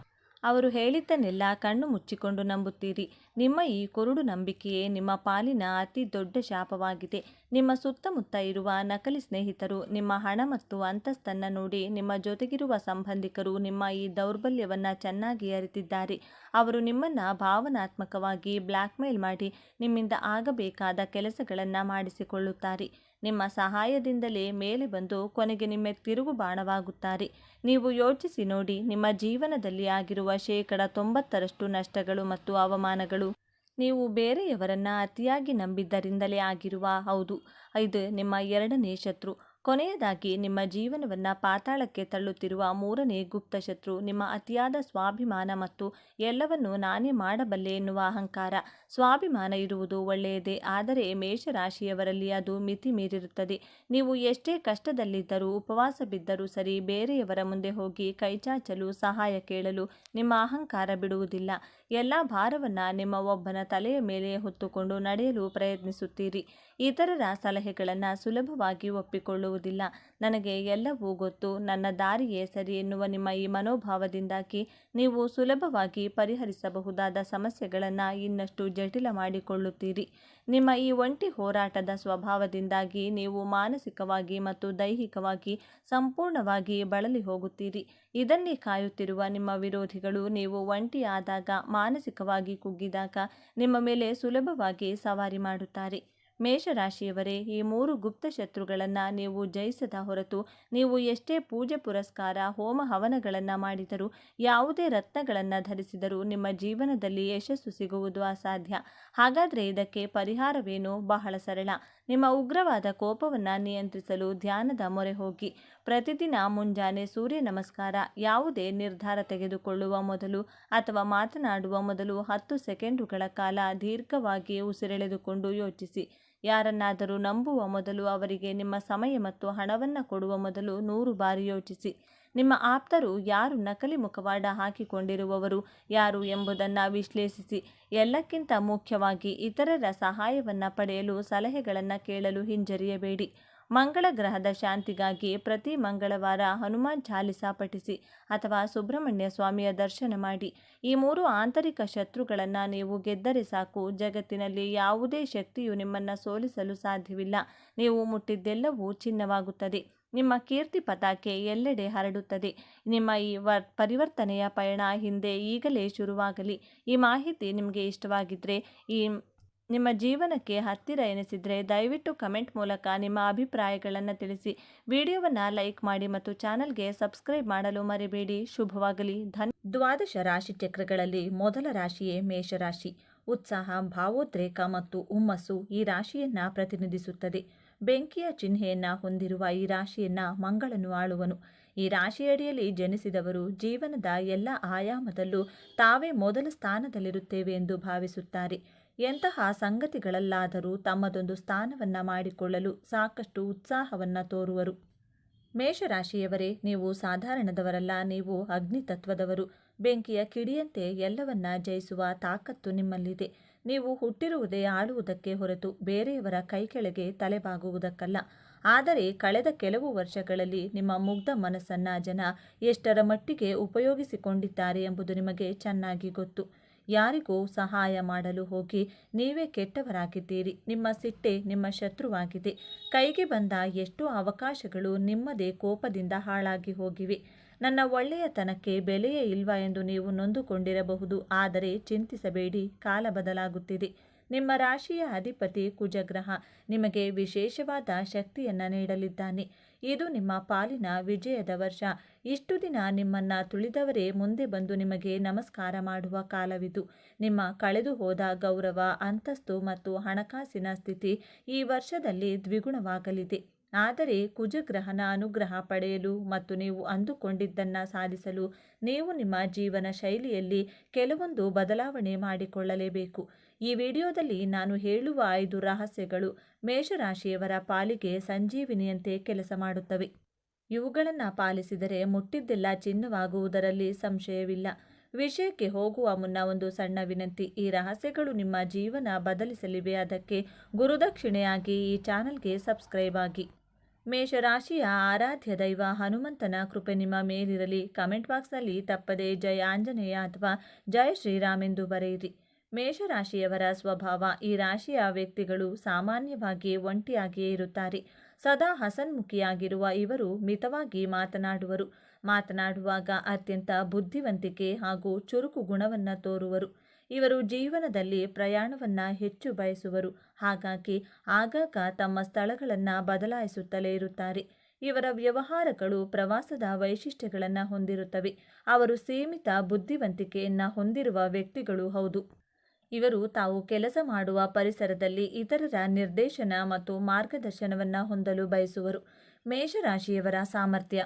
[SPEAKER 1] ಅವರು ಹೇಳಿದ್ದನ್ನೆಲ್ಲ ಕಣ್ಣು ಮುಚ್ಚಿಕೊಂಡು ನಂಬುತ್ತೀರಿ. ನಿಮ್ಮ ಈ ಕುರುಡು ನಂಬಿಕೆಯೇ ನಿಮ್ಮ ಪಾಲಿನ ಅತಿ ದೊಡ್ಡ ಶಾಪವಾಗಿದೆ. ನಿಮ್ಮ ಸುತ್ತಮುತ್ತ ಇರುವ ನಕಲಿ ಸ್ನೇಹಿತರು ನಿಮ್ಮ ಹಣ ಮತ್ತು ಅಂತಸ್ತನ್ನು ನೋಡಿ, ನಿಮ್ಮ ಜೊತೆಗಿರುವ ಸಂಬಂಧಿಕರು ನಿಮ್ಮ ಈ ದೌರ್ಬಲ್ಯವನ್ನು ಚೆನ್ನಾಗಿ ಅರಿತಿದ್ದಾರೆ. ಅವರು ನಿಮ್ಮನ್ನು ಭಾವನಾತ್ಮಕವಾಗಿ ಬ್ಲ್ಯಾಕ್ಮೇಲ್ ಮಾಡಿ ನಿಮ್ಮಿಂದ ಆಗಬೇಕಾದ ಕೆಲಸಗಳನ್ನು ಮಾಡಿಸಿಕೊಳ್ಳುತ್ತಾರೆ. ನಿಮ್ಮ ಸಹಾಯದಿಂದಲೇ ಮೇಲೆ ಬಂದು ಕೊನೆಗೆ ನಿಮ್ಮ ತಿರುಗುಬಾಣವಾಗುತ್ತಾರೆ. ನೀವು ಯೋಚಿಸಿ ನೋಡಿ, ನಿಮ್ಮ ಜೀವನದಲ್ಲಿ ಆಗಿರುವ 90% ನಷ್ಟಗಳು ಮತ್ತು ಅವಮಾನಗಳು ನೀವು ಬೇರೆಯವರನ್ನ ಅತಿಯಾಗಿ ನಂಬಿದ್ದರಿಂದಲೇ ಆಗಿರುವ. ಹೌದು, ಇದು ನಿಮ್ಮ ಎರಡನೇ ಶತ್ರು. ಕೊನೆಯದಾಗಿ, ನಿಮ್ಮ ಜೀವನವನ್ನು ಪಾತಾಳಕ್ಕೆ ತಳ್ಳುತ್ತಿರುವ ಮೂರನೇ ಗುಪ್ತ ಶತ್ರು ನಿಮ್ಮ ಅತಿಯಾದ ಸ್ವಾಭಿಮಾನ ಮತ್ತು ಎಲ್ಲವನ್ನೂ ನಾನೇ ಮಾಡಬಲ್ಲೆ ಎನ್ನುವ ಅಹಂಕಾರ. ಸ್ವಾಭಿಮಾನ ಇರುವುದು ಒಳ್ಳೆಯದೇ, ಆದರೆ ಮೇಷರಾಶಿಯವರಲ್ಲಿ ಅದು ಮಿತಿ ಮೀರಿರುತ್ತದೆ. ನೀವು ಎಷ್ಟೇ ಕಷ್ಟದಲ್ಲಿದ್ದರೂ, ಉಪವಾಸ ಬಿದ್ದರೂ ಸರಿ, ಬೇರೆಯವರ ಮುಂದೆ ಹೋಗಿ ಕೈಚಾಚಲು, ಸಹಾಯ ಕೇಳಲು ನಿಮ್ಮ ಅಹಂಕಾರ ಬಿಡುವುದಿಲ್ಲ. ಎಲ್ಲ ಭಾರವನ್ನು ನಿಮ್ಮ ಒಬ್ಬನ ತಲೆಯ ಮೇಲೆ ಹೊತ್ತುಕೊಂಡು ನಡೆಯಲು ಪ್ರಯತ್ನಿಸುತ್ತೀರಿ. ಇತರರ ಸಲಹೆಗಳನ್ನು ಸುಲಭವಾಗಿ ಒಪ್ಪಿಕೊಳ್ಳುವುದಿಲ್ಲ. ನನಗೆ ಎಲ್ಲವೂ ಗೊತ್ತು, ನನ್ನ ದಾರಿಯೇ ಸರಿ ಎನ್ನುವ ನಿಮ್ಮ ಈ ಮನೋಭಾವದಿಂದಾಗಿ ನೀವು ಸುಲಭವಾಗಿ ಪರಿಹರಿಸಬಹುದಾದ ಸಮಸ್ಯೆಗಳನ್ನು ಇನ್ನಷ್ಟು ಜಟಿಲ ಮಾಡಿಕೊಳ್ಳುತ್ತೀರಿ. ನಿಮ್ಮ ಈ ಒಂಟಿ ಹೋರಾಟದ ಸ್ವಭಾವದಿಂದಾಗಿ ನೀವು ಮಾನಸಿಕವಾಗಿ ಮತ್ತು ದೈಹಿಕವಾಗಿ ಸಂಪೂರ್ಣವಾಗಿ ಬಳಲಿ ಹೋಗುತ್ತೀರಿ. ಇದನ್ನೇ ಕಾಯುತ್ತಿರುವ ನಿಮ್ಮ ವಿರೋಧಿಗಳು ನೀವು ಒಂಟಿಯಾದಾಗ, ಮಾನಸಿಕವಾಗಿ ಕುಗ್ಗಿದಾಗ ನಿಮ್ಮ ಮೇಲೆ ಸುಲಭವಾಗಿ ಸವಾರಿ ಮಾಡುತ್ತಾರೆ. ಮೇಷರಾಶಿಯವರೇ, ಈ 3 ಗುಪ್ತ ಶತ್ರುಗಳನ್ನು ನೀವು ಜಯಿಸದ ಹೊರತು ನೀವು ಎಷ್ಟೇ ಪೂಜೆ ಪುರಸ್ಕಾರ, ಹೋಮ ಹವನಗಳನ್ನು ಮಾಡಿದರೂ, ಯಾವುದೇ ರತ್ನಗಳನ್ನು ಧರಿಸಿದರೂ ನಿಮ್ಮ ಜೀವನದಲ್ಲಿ ಯಶಸ್ಸು ಸಿಗುವುದು ಅಸಾಧ್ಯ. ಹಾಗಾದರೆ ಇದಕ್ಕೆ ಪರಿಹಾರವೇನು? ಬಹಳ ಸರಳ. ನಿಮ್ಮ ಉಗ್ರವಾದ ಕೋಪವನ್ನು ನಿಯಂತ್ರಿಸಲು ಧ್ಯಾನದ ಮೊರೆ ಹೋಗಿ. ಪ್ರತಿದಿನ ಮುಂಜಾನೆ ಸೂರ್ಯ ನಮಸ್ಕಾರ. ಯಾವುದೇ ನಿರ್ಧಾರ ತೆಗೆದುಕೊಳ್ಳುವ ಮೊದಲು ಅಥವಾ ಮಾತನಾಡುವ ಮೊದಲು 10 ಸೆಕೆಂಡುಗಳ ಕಾಲ ದೀರ್ಘವಾಗಿ ಉಸಿರೆಳೆದುಕೊಂಡು ಯೋಚಿಸಿ. ಯಾರನ್ನಾದರೂ ನಂಬುವ ಮೊದಲು, ಅವರಿಗೆ ನಿಮ್ಮ ಸಮಯ ಮತ್ತು ಹಣವನ್ನು ಕೊಡುವ ಮೊದಲು 100 ಬಾರಿ ಯೋಚಿಸಿ. ನಿಮ್ಮ ಆಪ್ತರು ಯಾರು, ನಕಲಿ ಮುಖವಾಡ ಹಾಕಿಕೊಂಡಿರುವವರು ಯಾರು ಎಂಬುದನ್ನು ವಿಶ್ಲೇಷಿಸಿ. ಎಲ್ಲಕ್ಕಿಂತ ಮುಖ್ಯವಾಗಿ, ಇತರರ ಸಹಾಯವನ್ನು ಪಡೆಯಲು, ಸಲಹೆಗಳನ್ನು ಕೇಳಲು ಹಿಂಜರಿಯಬೇಡಿ. ಮಂಗಳ ಗ್ರಹದ ಶಾಂತಿಗಾಗಿ ಪ್ರತಿ ಮಂಗಳವಾರ ಹನುಮಾನ್ ಚಾಲಿಸಾ ಪಠಿಸಿ ಅಥವಾ ಸುಬ್ರಹ್ಮಣ್ಯ ಸ್ವಾಮಿಯ ದರ್ಶನ ಮಾಡಿ. ಈ 3 ಆಂತರಿಕ ಶತ್ರುಗಳನ್ನು ನೀವು ಗೆದ್ದರೆ ಸಾಕು, ಜಗತ್ತಿನಲ್ಲಿ ಯಾವುದೇ ಶಕ್ತಿಯು ನಿಮ್ಮನ್ನು ಸೋಲಿಸಲು ಸಾಧ್ಯವಿಲ್ಲ. ನೀವು ಮುಟ್ಟಿದ್ದೆಲ್ಲವೂ ಚಿನ್ನವಾಗುತ್ತದೆ. ನಿಮ್ಮ ಕೀರ್ತಿ ಪತಾಕೆ ಎಲ್ಲೆಡೆ ಹರಡುತ್ತದೆ. ನಿಮ್ಮ ಈ ಪರಿವರ್ತನೆಯ ಪಯಣ ಹಿಂದೆ ಈಗಲೇ ಶುರುವಾಗಲಿ. ಈ ಮಾಹಿತಿ ನಿಮಗೆ ಇಷ್ಟವಾಗಿದ್ದರೆ, ನಿಮ್ಮ ಜೀವನಕ್ಕೆ ಹತ್ತಿರ ಎನಿಸಿದರೆ ದಯವಿಟ್ಟು ಕಮೆಂಟ್ ಮೂಲಕ ನಿಮ್ಮ ಅಭಿಪ್ರಾಯಗಳನ್ನು ತಿಳಿಸಿ. ವಿಡಿಯೋವನ್ನು ಲೈಕ್ ಮಾಡಿ ಮತ್ತು ಚಾನಲ್ಗೆ ಸಬ್ಸ್ಕ್ರೈಬ್ ಮಾಡಲು ಮರಿಬೇಡಿ. ಶುಭವಾಗಲಿ. ದ್ವಾದಶ ರಾಶಿ ಚಕ್ರಗಳಲ್ಲಿ ಮೊದಲ ರಾಶಿಯೇ ಮೇಷರಾಶಿ. ಉತ್ಸಾಹ, ಭಾವೋದ್ರೇಕ ಮತ್ತು ಹುಮ್ಮಸ್ಸು ಈ ರಾಶಿಯನ್ನು ಪ್ರತಿನಿಧಿಸುತ್ತದೆ. ಬೆಂಕಿಯ ಚಿಹ್ನೆಯನ್ನು ಹೊಂದಿರುವ ಈ ರಾಶಿಯನ್ನು ಮಂಗಳನು ಆಳುವನು. ಈ ರಾಶಿಯಡಿಯಲ್ಲಿ ಜನಿಸಿದವರು ಜೀವನದ ಎಲ್ಲ ಆಯಾಮದಲ್ಲೂ ತಾವೇ ಮೊದಲ ಸ್ಥಾನದಲ್ಲಿರುತ್ತೇವೆ ಎಂದು ಭಾವಿಸುತ್ತಾರೆ. ಎಂತಹ ಸಂಗತಿಗಳಲ್ಲಾದರೂ ತಮ್ಮದೊಂದು ಸ್ಥಾನವನ್ನು ಮಾಡಿಕೊಳ್ಳಲು ಸಾಕಷ್ಟು ಉತ್ಸಾಹವನ್ನು ತೋರುವರು. ಮೇಷರಾಶಿಯವರೇ, ನೀವು ಸಾಧಾರಣದವರಲ್ಲ, ನೀವು ಅಗ್ನಿತತ್ವದವರು. ಬೆಂಕಿಯ ಕಿಡಿಯಂತೆ ಎಲ್ಲವನ್ನ ಜಯಿಸುವ ತಾಕತ್ತು ನಿಮ್ಮಲ್ಲಿದೆ. ನೀವು ಹುಟ್ಟಿರುವುದೇ ಆಳುವುದಕ್ಕೆ ಹೊರತು ಬೇರೆಯವರ ಕೈಕೆಳಗೆ ತಲೆಬಾಗುವುದಕ್ಕಲ್ಲ. ಆದರೆ ಕಳೆದ ಕೆಲವು ವರ್ಷಗಳಲ್ಲಿ ನಿಮ್ಮ ಮುಗ್ಧ ಮನಸ್ಸನ್ನು ಜನ ಎಷ್ಟರ ಮಟ್ಟಿಗೆ ಉಪಯೋಗಿಸಿಕೊಂಡಿದ್ದಾರೆ ಎಂಬುದು ನಿಮಗೆ ಚೆನ್ನಾಗಿ ಗೊತ್ತು. ಯಾರಿಗೂ ಸಹಾಯ ಮಾಡಲು ಹೋಗಿ ನೀವೇ ಕೆಟ್ಟವರಾಗಿದ್ದೀರಿ. ನಿಮ್ಮ ಸಿಟ್ಟೆ ನಿಮ್ಮ ಶತ್ರುವಾಗಿದೆ. ಕೈಗೆ ಬಂದ ಎಷ್ಟೋ ಅವಕಾಶಗಳು ನಿಮ್ಮದೇ ಕೋಪದಿಂದ ಹಾಳಾಗಿ ಹೋಗಿವೆ. ನನ್ನ ಒಳ್ಳೆಯತನಕ್ಕೆ ಬೆಲೆಯೇ ಇಲ್ವಾ ಎಂದು ನೀವು ನೊಂದುಕೊಂಡಿರಬಹುದು. ಆದರೆ ಚಿಂತಿಸಬೇಡಿ, ಕಾಲ ಬದಲಾಗುತ್ತಿದೆ. ನಿಮ್ಮ ರಾಶಿಯ ಅಧಿಪತಿ ಕುಜಗ್ರಹ ನಿಮಗೆ ವಿಶೇಷವಾದ ಶಕ್ತಿಯನ್ನು ನೀಡಲಿದ್ದಾನೆ. ಇದು ನಿಮ್ಮ ಪಾಲಿನ ವಿಜಯದ ವರ್ಷ. ಇಷ್ಟು ದಿನ ನಿಮ್ಮನ್ನು ತುಳಿದವರೇ ಮುಂದೆ ಬಂದು ನಿಮಗೆ ನಮಸ್ಕಾರ ಮಾಡುವ ಕಾಲವಿದು. ನಿಮ್ಮ ಕಳೆದು ಹೋದ ಗೌರವ, ಅಂತಸ್ತು ಮತ್ತು ಹಣಕಾಸಿನ ಸ್ಥಿತಿ ಈ ವರ್ಷದಲ್ಲಿ ದ್ವಿಗುಣವಾಗಲಿದೆ. ಆದರೆ ಕುಜಗ್ರಹನ ಅನುಗ್ರಹ ಪಡೆಯಲು ಮತ್ತು ನೀವು ಅಂದುಕೊಂಡಿದ್ದನ್ನು ಸಾಧಿಸಲು ನೀವು ನಿಮ್ಮ ಜೀವನ ಶೈಲಿಯಲ್ಲಿ ಕೆಲವೊಂದು ಬದಲಾವಣೆ ಮಾಡಿಕೊಳ್ಳಲೇಬೇಕು. ಈ ವಿಡಿಯೋದಲ್ಲಿ ನಾನು ಹೇಳುವ 5 ರಹಸ್ಯಗಳು ಮೇಷರಾಶಿಯವರ ಪಾಲಿಗೆ ಸಂಜೀವಿನಿಯಂತೆ ಕೆಲಸ ಮಾಡುತ್ತವೆ. ಇವುಗಳನ್ನು ಪಾಲಿಸಿದರೆ ಮುಟ್ಟಿದ್ದೆಲ್ಲ ಚಿನ್ನವಾಗುವುದರಲ್ಲಿ ಸಂಶಯವಿಲ್ಲ. ವಿಷಯಕ್ಕೆ ಹೋಗುವ ಮುನ್ನ ಒಂದು ಸಣ್ಣ ವಿನಂತಿ. ಈ ರಹಸ್ಯಗಳು ನಿಮ್ಮ ಜೀವನ ಬದಲಿಸಲಿವೆ. ಅದಕ್ಕೆ ಗುರುದಕ್ಷಿಣೆಯಾಗಿ ಈ ಚಾನಲ್ಗೆ ಸಬ್ಸ್ಕ್ರೈಬ್ ಆಗಿ. ಮೇಷರಾಶಿಯ ಆರಾಧ್ಯ ದೈವ ಹನುಮಂತನ ಕೃಪೆ ನಿಮ್ಮ ಮೇಲಿರಲಿ. ಕಮೆಂಟ್ ಬಾಕ್ಸ್ನಲ್ಲಿ ತಪ್ಪದೆ ಜಯ ಆಂಜನೇಯ ಅಥವಾ ಜಯ ಶ್ರೀರಾಮ್ ಎಂದು ಬರೆಯಿರಿ. ಮೇಷರಾಶಿಯವರ ಸ್ವಭಾವ. ಈ ರಾಶಿಯ ವ್ಯಕ್ತಿಗಳು ಸಾಮಾನ್ಯವಾಗಿ ಒಂಟಿಯಾಗಿಯೇ ಇರುತ್ತಾರೆ. ಸದಾ ಹಸನ್ಮುಖಿಯಾಗಿರುವ ಇವರು ಮಿತವಾಗಿ ಮಾತನಾಡುವಾಗ ಅತ್ಯಂತ ಬುದ್ಧಿವಂತಿಕೆ ಹಾಗೂ ಚುರುಕು ಗುಣವನ್ನು ತೋರುವರು. ಇವರು ಜೀವನದಲ್ಲಿ ಪ್ರಯಾಣವನ್ನು ಹೆಚ್ಚು ಬಯಸುವರು. ಹಾಗಾಗಿ ಆಗಾಗ ತಮ್ಮ ಸ್ಥಳಗಳನ್ನು ಬದಲಾಯಿಸುತ್ತಲೇ ಇರುತ್ತಾರೆ. ಇವರ ವ್ಯವಹಾರಗಳು ಪ್ರವಾಸದ ವೈಶಿಷ್ಟ್ಯಗಳನ್ನು ಹೊಂದಿರುತ್ತವೆ. ಅವರು ಸೀಮಿತ ಬುದ್ಧಿವಂತಿಕೆಯನ್ನು ಹೊಂದಿರುವ ವ್ಯಕ್ತಿಗಳು ಹೌದು. ಇವರು ತಾವು ಕೆಲಸ ಮಾಡುವ ಪರಿಸರದಲ್ಲಿ ಇತರರ ನಿರ್ದೇಶನ ಮತ್ತು ಮಾರ್ಗದರ್ಶನವನ್ನು ಹೊಂದಲು ಬಯಸುವರು. ಮೇಷರಾಶಿಯವರ ಸಾಮರ್ಥ್ಯ.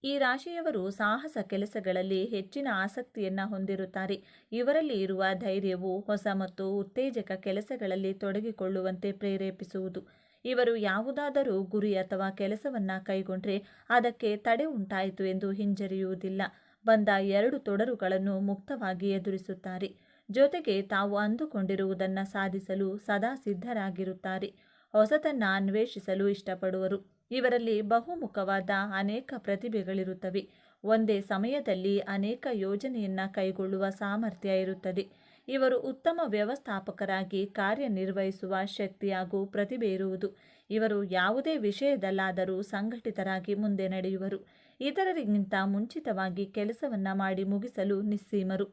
[SPEAKER 1] ಈ ರಾಶಿಯವರು ಸಾಹಸ ಕೆಲಸಗಳಲ್ಲಿ ಹೆಚ್ಚಿನ ಆಸಕ್ತಿಯನ್ನು ಹೊಂದಿರುತ್ತಾರೆ. ಇವರಲ್ಲಿ ಇರುವ ಧೈರ್ಯವು ಹೊಸ ಮತ್ತು ಉತ್ತೇಜಕ ಕೆಲಸಗಳಲ್ಲಿ ತೊಡಗಿಕೊಳ್ಳುವಂತೆ ಪ್ರೇರೇಪಿಸುವುದು. ಇವರು ಯಾವುದಾದರೂ ಗುರಿ ಅಥವಾ ಕೆಲಸವನ್ನು ಕೈಗೊಂಡ್ರೆ ಅದಕ್ಕೆ ತಡೆ ಉಂಟಾಯಿತು ಎಂದು ಹಿಂಜರಿಯುವುದಿಲ್ಲ. ಬಂದ 2 ತೊಡರುಗಳನ್ನು ಮುಕ್ತವಾಗಿ ಎದುರಿಸುತ್ತಾರೆ. ಜೊತೆಗೆ ತಾವು ಅಂದುಕೊಂಡಿರುವುದನ್ನು ಸಾಧಿಸಲು ಸದಾ ಸಿದ್ಧರಾಗಿರುತ್ತಾರೆ. ಹೊಸತನ್ನು ಅನ್ವೇಷಿಸಲು ಇಷ್ಟಪಡುವರು. ಇವರಲ್ಲಿ ಬಹುಮುಖವಾದ ಅನೇಕ ಪ್ರತಿಭೆಗಳಿರುತ್ತವೆ. ಒಂದೇ ಸಮಯದಲ್ಲಿ ಅನೇಕ ಯೋಜನೆಯನ್ನು ಕೈಗೊಳ್ಳುವ ಸಾಮರ್ಥ್ಯ ಇರುತ್ತದೆ. ಇವರು ಉತ್ತಮ ವ್ಯವಸ್ಥಾಪಕರಾಗಿ ಕಾರ್ಯನಿರ್ವಹಿಸುವ ಶಕ್ತಿ ಹಾಗೂ ಪ್ರತಿಭೆ ಇರುವುದು. ಇವರು ಯಾವುದೇ ವಿಷಯದಲ್ಲಾದರೂ ಸಂಘಟಿತರಾಗಿ ಮುಂದೆ ನಡೆಯುವರು. ಇತರರಿಗಿಂತ ಮುಂಚಿತವಾಗಿ ಕೆಲಸವನ್ನು ಮಾಡಿ ಮುಗಿಸಲು ನಿಸ್ಸೀಮರು.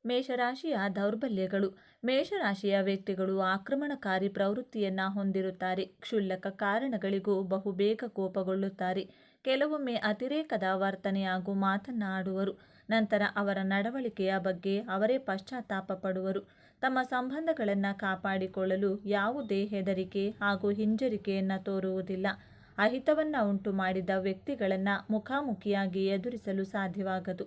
[SPEAKER 1] ಮೇಷರಾಶಿಯ ದೌರ್ಬಲ್ಯಗಳು. ಮೇಷರಾಶಿಯ ವ್ಯಕ್ತಿಗಳು ಆಕ್ರಮಣಕಾರಿ ಪ್ರವೃತ್ತಿಯನ್ನು ಹೊಂದಿರುತ್ತಾರೆ. ಕ್ಷುಲ್ಲಕ ಕಾರಣಗಳಿಗೂ ಬಹುಬೇಗ ಕೋಪಗೊಳ್ಳುತ್ತಾರೆ. ಕೆಲವೊಮ್ಮೆ ಅತಿರೇಕದ ವರ್ತನೆ ಹಾಗೂ ಮಾತನ್ನು ಆಡುವರು. ನಂತರ ಅವರ ನಡವಳಿಕೆಯ ಬಗ್ಗೆ ಅವರೇ ಪಶ್ಚಾತ್ತಾಪ ಪಡುವರು. ತಮ್ಮ ಸಂಬಂಧಗಳನ್ನು ಕಾಪಾಡಿಕೊಳ್ಳಲು ಯಾವುದೇ ಹೆದರಿಕೆ ಹಾಗೂ ಹಿಂಜರಿಕೆಯನ್ನು ತೋರುವುದಿಲ್ಲ. ಅಹಿತವನ್ನು ಉಂಟು ಮಾಡಿದ ವ್ಯಕ್ತಿಗಳನ್ನು ಮುಖಾಮುಖಿಯಾಗಿ ಎದುರಿಸಲು ಸಾಧ್ಯವಾಗದು.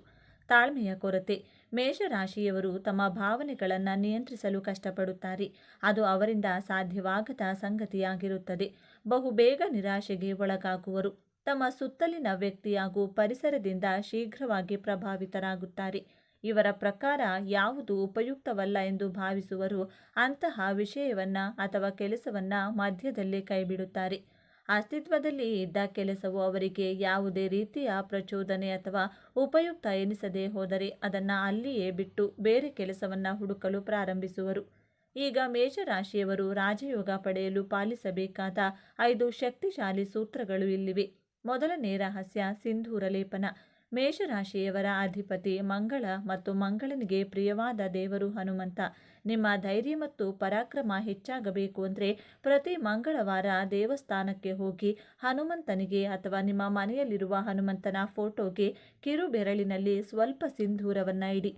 [SPEAKER 1] ತಾಳ್ಮೆಯ ಕೊರತೆ. ಮೇಷರಾಶಿಯವರು ತಮ್ಮ ಭಾವನೆಗಳನ್ನು ನಿಯಂತ್ರಿಸಲು ಕಷ್ಟಪಡುತ್ತಾರೆ. ಅದು ಅವರಿಂದ ಸಾಧ್ಯವಾಗದ ಸಂಗತಿಯಾಗಿರುತ್ತದೆ. ಬಹುಬೇಗ ನಿರಾಶೆಗೆ ಒಳಗಾಗುವರು. ತಮ್ಮ ಸುತ್ತಲಿನ ವ್ಯಕ್ತಿ ಹಾಗೂ ಪರಿಸರದಿಂದ ಶೀಘ್ರವಾಗಿ ಪ್ರಭಾವಿತರಾಗುತ್ತಾರೆ. ಇವರ ಪ್ರಕಾರ ಯಾವುದು ಉಪಯುಕ್ತವಲ್ಲ ಎಂದು ಭಾವಿಸುವರು ಅಂತಹ ವಿಷಯವನ್ನು ಅಥವಾ ಕೆಲಸವನ್ನು ಮಧ್ಯದಲ್ಲೇ ಕೈಬಿಡುತ್ತಾರೆ. ಅಸ್ತಿತ್ವದಲ್ಲಿ ಇದ್ದ ಕೆಲಸವು ಅವರಿಗೆ ಯಾವುದೇ ರೀತಿಯ ಪ್ರಚೋದನೆ ಅಥವಾ ಉಪಯುಕ್ತ ಎನಿಸದೇ ಹೋದರೆ ಅದನ್ನು ಅಲ್ಲಿಯೇ ಬಿಟ್ಟು ಬೇರೆ ಕೆಲಸವನ್ನು ಹುಡುಕಲು ಪ್ರಾರಂಭಿಸುವರು. ಈಗ ಮೇಷರಾಶಿಯವರು ರಾಜಯೋಗ ಪಡೆಯಲು ಪಾಲಿಸಬೇಕಾದ 5 ಶಕ್ತಿಶಾಲಿ ಸೂತ್ರಗಳು ಇಲ್ಲಿವೆ. ಮೊದಲನೇ ರಹಸ್ಯ ಸಿಂಧೂರ ಲೇಪನ. ಮೇಷರಾಶಿಯವರ ಅಧಿಪತಿ ಮಂಗಳ ಮತ್ತು ಮಂಗಳನಿಗೆ ಪ್ರಿಯವಾದ ದೇವರು ಹನುಮಂತ. ನಿಮ್ಮ ಧೈರ್ಯ ಮತ್ತು ಪರಾಕ್ರಮ ಹೆಚ್ಚಾಗಬೇಕು ಅಂದರೆ ಪ್ರತಿ ಮಂಗಳವಾರ ದೇವಸ್ಥಾನಕ್ಕೆ ಹೋಗಿ ಹನುಮಂತನಿಗೆ ಅಥವಾ ನಿಮ್ಮ ಮನೆಯಲ್ಲಿರುವ ಹನುಮಂತನ ಫೋಟೋಗೆ ಕಿರು ಬೆರಳಿನಲ್ಲಿ ಸ್ವಲ್ಪ ಸಿಂಧೂರವನ್ನು ಇಡಿ.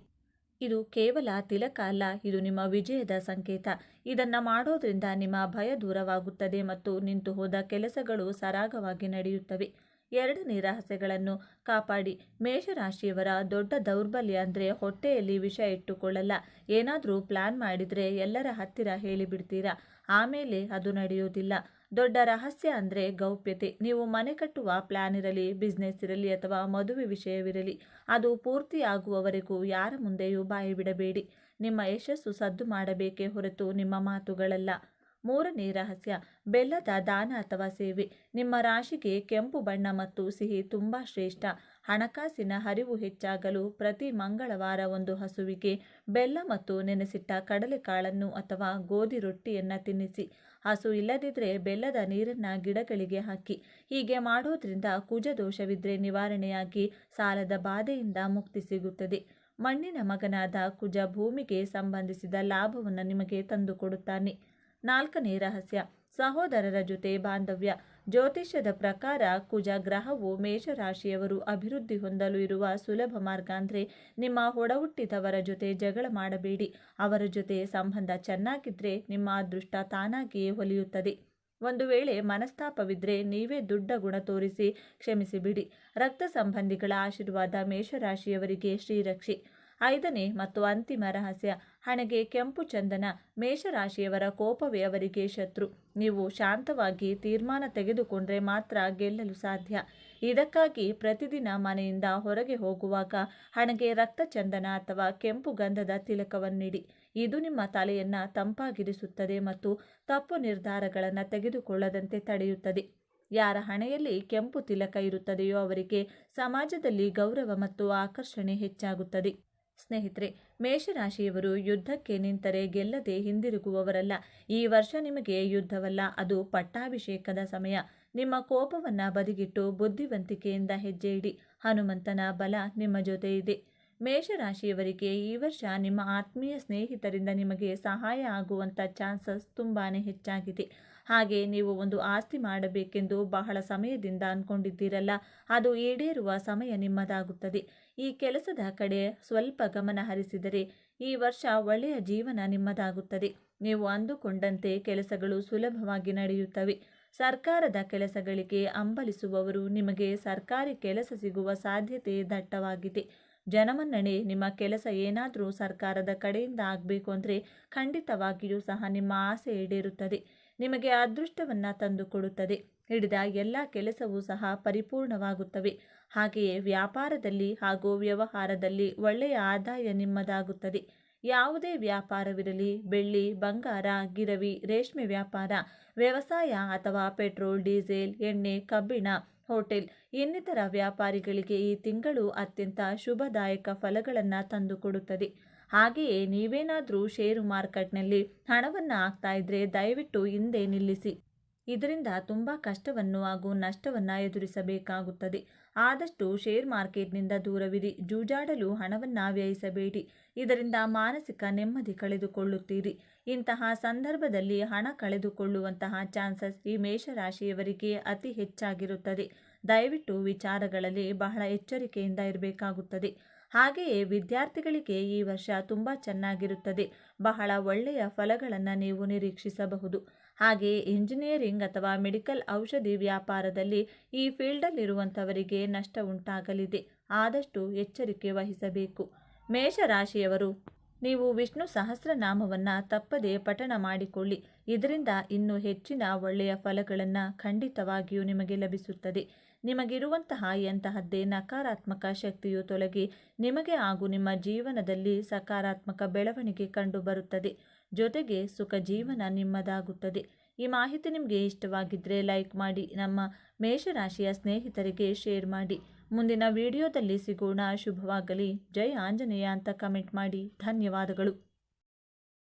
[SPEAKER 1] ಇದು ಕೇವಲ ತಿಲಕ ಅಲ್ಲ, ಇದು ನಿಮ್ಮ ವಿಜಯದ ಸಂಕೇತ. ಇದನ್ನು ಮಾಡೋದ್ರಿಂದ ನಿಮ್ಮ ಭಯ ದೂರವಾಗುತ್ತದೆ ಮತ್ತು ನಿಂತು ಹೋದ ಕೆಲಸಗಳು ಸರಾಗವಾಗಿ ನಡೆಯುತ್ತವೆ. 2ನೇ ರಹಸ್ಯಗಳನ್ನು ಕಾಪಾಡಿ. ಮೇಷರಾಶಿಯವರ ದೊಡ್ಡ ದೌರ್ಬಲ್ಯ ಅಂದರೆ ಹೊಟ್ಟೆಯಲ್ಲಿ ವಿಷ ಇಟ್ಟುಕೊಳ್ಳಲ್ಲ. ಏನಾದರೂ ಪ್ಲಾನ್ ಮಾಡಿದರೆ ಎಲ್ಲರ ಹತ್ತಿರ ಹೇಳಿಬಿಡ್ತೀರಾ, ಆಮೇಲೆ ಅದು ನಡೆಯೋದಿಲ್ಲ. ದೊಡ್ಡ ರಹಸ್ಯ ಅಂದರೆ ಗೌಪ್ಯತೆ. ನೀವು ಮನೆ ಕಟ್ಟುವ ಪ್ಲಾನ್ ಇರಲಿ, ಬಿಸ್ನೆಸ್ ಇರಲಿ ಅಥವಾ ಮದುವೆ ವಿಷಯವಿರಲಿ, ಅದು ಪೂರ್ತಿಯಾಗುವವರೆಗೂ ಯಾರ ಮುಂದೆಯೂ ಬಾಯಿ ಬಿಡಬೇಡಿ. ನಿಮ್ಮ ಯಶಸ್ಸು ಸದ್ದು ಮಾಡಬೇಕೇ ಹೊರತು ನಿಮ್ಮ ಮಾತುಗಳಲ್ಲ. 3ನೇ ರಹಸ್ಯ ಬೆಲ್ಲದ ದಾನ ಅಥವಾ ಸೇವೆ. ನಿಮ್ಮ ರಾಶಿಗೆ ಕೆಂಪು ಬಣ್ಣ ಮತ್ತು ಸಿಹಿ ತುಂಬ ಶ್ರೇಷ್ಠ. ಹಣಕಾಸಿನ ಹರಿವು ಹೆಚ್ಚಾಗಲು ಪ್ರತಿ ಮಂಗಳವಾರ ಒಂದು ಹಸುವಿಗೆ ಬೆಲ್ಲ ಮತ್ತು ನೆನೆಸಿಟ್ಟ ಕಡಲೆಕಾಳನ್ನು ಅಥವಾ ಗೋಧಿ ರೊಟ್ಟಿಯನ್ನು ತಿನ್ನಿಸಿ. ಹಸು ಇಲ್ಲದಿದ್ದರೆ ಬೆಲ್ಲದ ನೀರನ್ನು ಗಿಡಗಳಿಗೆ ಹಾಕಿ. ಹೀಗೆ ಮಾಡೋದ್ರಿಂದ ಕುಜದೋಷವಿದ್ರೆ ನಿವಾರಣೆಯಾಗಿ ಸಾಲದ ಬಾಧೆಯಿಂದ ಮುಕ್ತಿ ಸಿಗುತ್ತದೆ. ಮಣ್ಣಿನ ಮಗನಾದ ಕುಜ ಭೂಮಿಗೆ ಸಂಬಂಧಿಸಿದ ಲಾಭವನ್ನು ನಿಮಗೆ ತಂದುಕೊಡುತ್ತಾನೆ. 4ನೇ ರಹಸ್ಯ ಸಹೋದರರ ಜೊತೆ ಬಾಂಧವ್ಯ. ಜ್ಯೋತಿಷ್ಯದ ಪ್ರಕಾರ ಕುಜ ಗ್ರಹವು ಮೇಷರಾಶಿಯವರು ಅಭಿವೃದ್ಧಿ ಹೊಂದಲು ಇರುವ ಸುಲಭ ಮಾರ್ಗ ಅಂದರೆ ನಿಮ್ಮ ಒಡಹುಟ್ಟಿದವರ ಜೊತೆ ಜಗಳ ಮಾಡಬೇಡಿ. ಅವರ ಜೊತೆ ಸಂಬಂಧ ಚೆನ್ನಾಗಿದ್ದರೆ ನಿಮ್ಮ ಅದೃಷ್ಟ ತಾನಾಗಿಯೇ ಹೊಲಿಯುತ್ತದೆ. ಒಂದು ವೇಳೆ ಮನಸ್ತಾಪವಿದ್ದರೆ ನೀವೇ ದುಡ್ಡ ಗುಣ ತೋರಿಸಿ ಕ್ಷಮಿಸಿಬಿಡಿ. ರಕ್ತ ಸಂಬಂಧಿಗಳ ಆಶೀರ್ವಾದ ಮೇಷರಾಶಿಯವರಿಗೆ ಶ್ರೀರಕ್ಷೆ. 5ನೇ ಮತ್ತು ಅಂತಿಮ ರಹಸ್ಯ ಹಣೆಗೆ ಕೆಂಪು ಚಂದನ. ಮೇಷರಾಶಿಯವರ ಕೋಪವೇ ಅವರಿಗೆ ಶತ್ರು. ನೀವು ಶಾಂತವಾಗಿ ತೀರ್ಮಾನ ತೆಗೆದುಕೊಂಡ್ರೆ ಮಾತ್ರ ಗೆಲ್ಲಲು ಸಾಧ್ಯ. ಇದಕ್ಕಾಗಿ ಪ್ರತಿದಿನ ಮನೆಯಿಂದ ಹೊರಗೆ ಹೋಗುವಾಗ ಹಣೆಗೆ ರಕ್ತ ಚಂದನ ಅಥವಾ ಕೆಂಪು ಗಂಧದ ತಿಲಕವನ್ನಿಡಿ. ಇದು ನಿಮ್ಮ ತಲೆಯನ್ನು ತಂಪಾಗಿರಿಸುತ್ತದೆ ಮತ್ತು ತಪ್ಪು ನಿರ್ಧಾರಗಳನ್ನು ತೆಗೆದುಕೊಳ್ಳದಂತೆ ತಡೆಯುತ್ತದೆ. ಯಾರ ಹಣೆಯಲ್ಲಿ ಕೆಂಪು ತಿಲಕ ಇರುತ್ತದೆಯೋ ಅವರಿಗೆ ಸಮಾಜದಲ್ಲಿ ಗೌರವ ಮತ್ತು ಆಕರ್ಷಣೆ ಹೆಚ್ಚಾಗುತ್ತದೆ. ಸ್ನೇಹಿತರೆ, ಮೇಷರಾಶಿಯವರು ಯುದ್ಧಕ್ಕೆ ನಿಂತರೆ ಗೆಲ್ಲದೆ ಹಿಂದಿರುಗುವವರಲ್ಲ. ಈ ವರ್ಷ ನಿಮಗೆ ಯುದ್ಧವಲ್ಲ, ಅದು ಪಟ್ಟಾಭಿಷೇಕದ ಸಮಯ. ನಿಮ್ಮ ಕೋಪವನ್ನು ಬದಿಗಿಟ್ಟು ಬುದ್ಧಿವಂತಿಕೆಯಿಂದ ಹೆಜ್ಜೆ ಇಡಿ. ಹನುಮಂತನ ಬಲ ನಿಮ್ಮ ಜೊತೆ ಇದೆ. ಮೇಷರಾಶಿಯವರಿಗೆ ಈ ವರ್ಷ ನಿಮ್ಮ ಆತ್ಮೀಯ ಸ್ನೇಹಿತರಿಂದ ನಿಮಗೆ ಸಹಾಯ ಆಗುವಂಥ ಚಾನ್ಸಸ್ ತುಂಬಾ ಹೆಚ್ಚಾಗಿದೆ. ಹಾಗೆ ನೀವು ಒಂದು ಆಸ್ತಿ ಮಾಡಬೇಕೆಂದು ಬಹಳ ಸಮಯದಿಂದ ಅಂದ್ಕೊಂಡಿದ್ದೀರಲ್ಲ, ಅದು ಈಡೇರುವ ಸಮಯ ನಿಮ್ಮದಾಗುತ್ತದೆ. ಈ ಕೆಲಸದ ಕಡೆ ಸ್ವಲ್ಪ ಗಮನ ಹರಿಸಿದರೆ ಈ ವರ್ಷ ಒಳ್ಳೆಯ ಜೀವನ ನಿಮ್ಮದಾಗುತ್ತದೆ. ನೀವು ಅಂದುಕೊಂಡಂತೆ ಕೆಲಸಗಳು ಸುಲಭವಾಗಿ ನಡೆಯುತ್ತವೆ. ಸರ್ಕಾರದ ಕೆಲಸಗಳಿಗೆ ಹಂಬಲಿಸುವವರು ನಿಮಗೆ ಸರ್ಕಾರಿ ಕೆಲಸ ಸಿಗುವ ಸಾಧ್ಯತೆ ದಟ್ಟವಾಗಿದೆ. ಜನಮನ್ನಣೆ ನಿಮ್ಮ ಕೆಲಸ ಏನಾದರೂ ಸರ್ಕಾರದ ಕಡೆಯಿಂದ ಆಗಬೇಕು ಅಂದರೆ ಖಂಡಿತವಾಗಿಯೂ ಸಹ ನಿಮ್ಮ ಆಸೆ ಈಡೇರುತ್ತದೆ. ನಿಮಗೆ ಅದೃಷ್ಟವನ್ನು ತಂದುಕೊಡುತ್ತದೆ. ಹಿಡಿದ ಎಲ್ಲ ಕೆಲಸವೂ ಸಹ ಪರಿಪೂರ್ಣವಾಗುತ್ತವೆ. ಹಾಗೆಯೇ ವ್ಯಾಪಾರದಲ್ಲಿ ಹಾಗೂ ವ್ಯವಹಾರದಲ್ಲಿ ಒಳ್ಳೆಯ ಆದಾಯ ನಿಮ್ಮದಾಗುತ್ತದೆ. ಯಾವುದೇ ವ್ಯಾಪಾರವಿರಲಿ, ಬೆಳ್ಳಿ, ಬಂಗಾರ, ಗಿರವಿ, ರೇಷ್ಮೆ ವ್ಯಾಪಾರ, ವ್ಯವಸಾಯ ಅಥವಾ ಪೆಟ್ರೋಲ್, ಡೀಸೆಲ್, ಎಣ್ಣೆ, ಕಬ್ಬಿಣ, ಹೋಟೆಲ್ ಇನ್ನಿತರ ವ್ಯಾಪಾರಿಗಳಿಗೆ ಈ ತಿಂಗಳು ಅತ್ಯಂತ ಶುಭದಾಯಕ ಫಲಗಳನ್ನು ತಂದುಕೊಡುತ್ತದೆ. ಹಾಗೆಯೇ ನೀವೇನಾದರೂ ಷೇರು ಮಾರ್ಕೆಟ್ನಲ್ಲಿ ಹಣವನ್ನು ಹಾಕ್ತಾ ಇದ್ದರೆ ದಯವಿಟ್ಟು ಹಿಂದೆ ನಿಲ್ಲಿಸಿ. ಇದರಿಂದ ತುಂಬ ಕಷ್ಟವನ್ನು ಹಾಗೂ ನಷ್ಟವನ್ನು ಎದುರಿಸಬೇಕಾಗುತ್ತದೆ. ಆದಷ್ಟು ಶೇರ್ ಮಾರ್ಕೆಟ್ನಿಂದ ದೂರವಿರಿ. ಜೂಜಾಡಲು ಹಣವನ್ನು ವ್ಯಯಿಸಬೇಡಿ. ಇದರಿಂದ ಮಾನಸಿಕ ನೆಮ್ಮದಿ ಕಳೆದುಕೊಳ್ಳುತ್ತೀರಿ. ಇಂತಹ ಸಂದರ್ಭದಲ್ಲಿ ಹಣ ಕಳೆದುಕೊಳ್ಳುವಂತಹ ಚಾನ್ಸಸ್ ಈ ಮೇಷರಾಶಿಯವರಿಗೆ ಅತಿ ಹೆಚ್ಚಾಗಿರುತ್ತದೆ. ದಯವಿಟ್ಟು ವಿಚಾರಗಳಲ್ಲಿ ಬಹಳ ಎಚ್ಚರಿಕೆಯಿಂದ ಇರಬೇಕಾಗುತ್ತದೆ. ಹಾಗೆಯೇ ವಿದ್ಯಾರ್ಥಿಗಳಿಗೆ ಈ ವರ್ಷ ತುಂಬ ಚೆನ್ನಾಗಿರುತ್ತದೆ. ಬಹಳ ಒಳ್ಳೆಯ ಫಲಗಳನ್ನು ನೀವು ನಿರೀಕ್ಷಿಸಬಹುದು. ಹಾಗೆಯೇ ಇಂಜಿನಿಯರಿಂಗ್ ಅಥವಾ ಮೆಡಿಕಲ್ ಔಷಧಿ ವ್ಯಾಪಾರದಲ್ಲಿ ಈ ಫೀಲ್ಡಲ್ಲಿರುವಂಥವರಿಗೆ ನಷ್ಟ ಉಂಟಾಗಲಿದೆ. ಆದಷ್ಟು ಎಚ್ಚರಿಕೆ ವಹಿಸಬೇಕು. ಮೇಷರಾಶಿಯವರು, ನೀವು ವಿಷ್ಣು ಸಹಸ್ರನಾಮವನ್ನು ತಪ್ಪದೇ ಪಠಣ ಮಾಡಿಕೊಳ್ಳಿ. ಇದರಿಂದ ಇನ್ನೂ ಹೆಚ್ಚಿನ ಒಳ್ಳೆಯ ಫಲಗಳನ್ನು ಖಂಡಿತವಾಗಿಯೂ ನಿಮಗೆ ಲಭಿಸುತ್ತದೆ. ನಿಮಗಿರುವಂತಹ ಎಂತಹದ್ದೇ ನಕಾರಾತ್ಮಕ ಶಕ್ತಿಯು ತೊಲಗಿ ನಿಮಗೆ ಹಾಗೂ ನಿಮ್ಮ ಜೀವನದಲ್ಲಿ ಸಕಾರಾತ್ಮಕ ಬೆಳವಣಿಗೆ ಕಂಡುಬರುತ್ತದೆ. ಜೊತೆಗೆ ಸುಖ ಜೀವನ ನಿಮ್ಮದಾಗುತ್ತದೆ. ಈ ಮಾಹಿತಿ ನಿಮಗೆ ಇಷ್ಟವಾಗಿದ್ದರೆ ಲೈಕ್ ಮಾಡಿ, ನಮ್ಮ ಮೇಷರಾಶಿಯ ಸ್ನೇಹಿತರಿಗೆ ಶೇರ್ ಮಾಡಿ. ಮುಂದಿನ ವಿಡಿಯೋದಲ್ಲಿ ಸಿಗೋಣ. ಶುಭವಾಗಲಿ. ಜೈ ಆಂಜನೇಯ ಅಂತ ಕಮೆಂಟ್ ಮಾಡಿ. ಧನ್ಯವಾದಗಳು.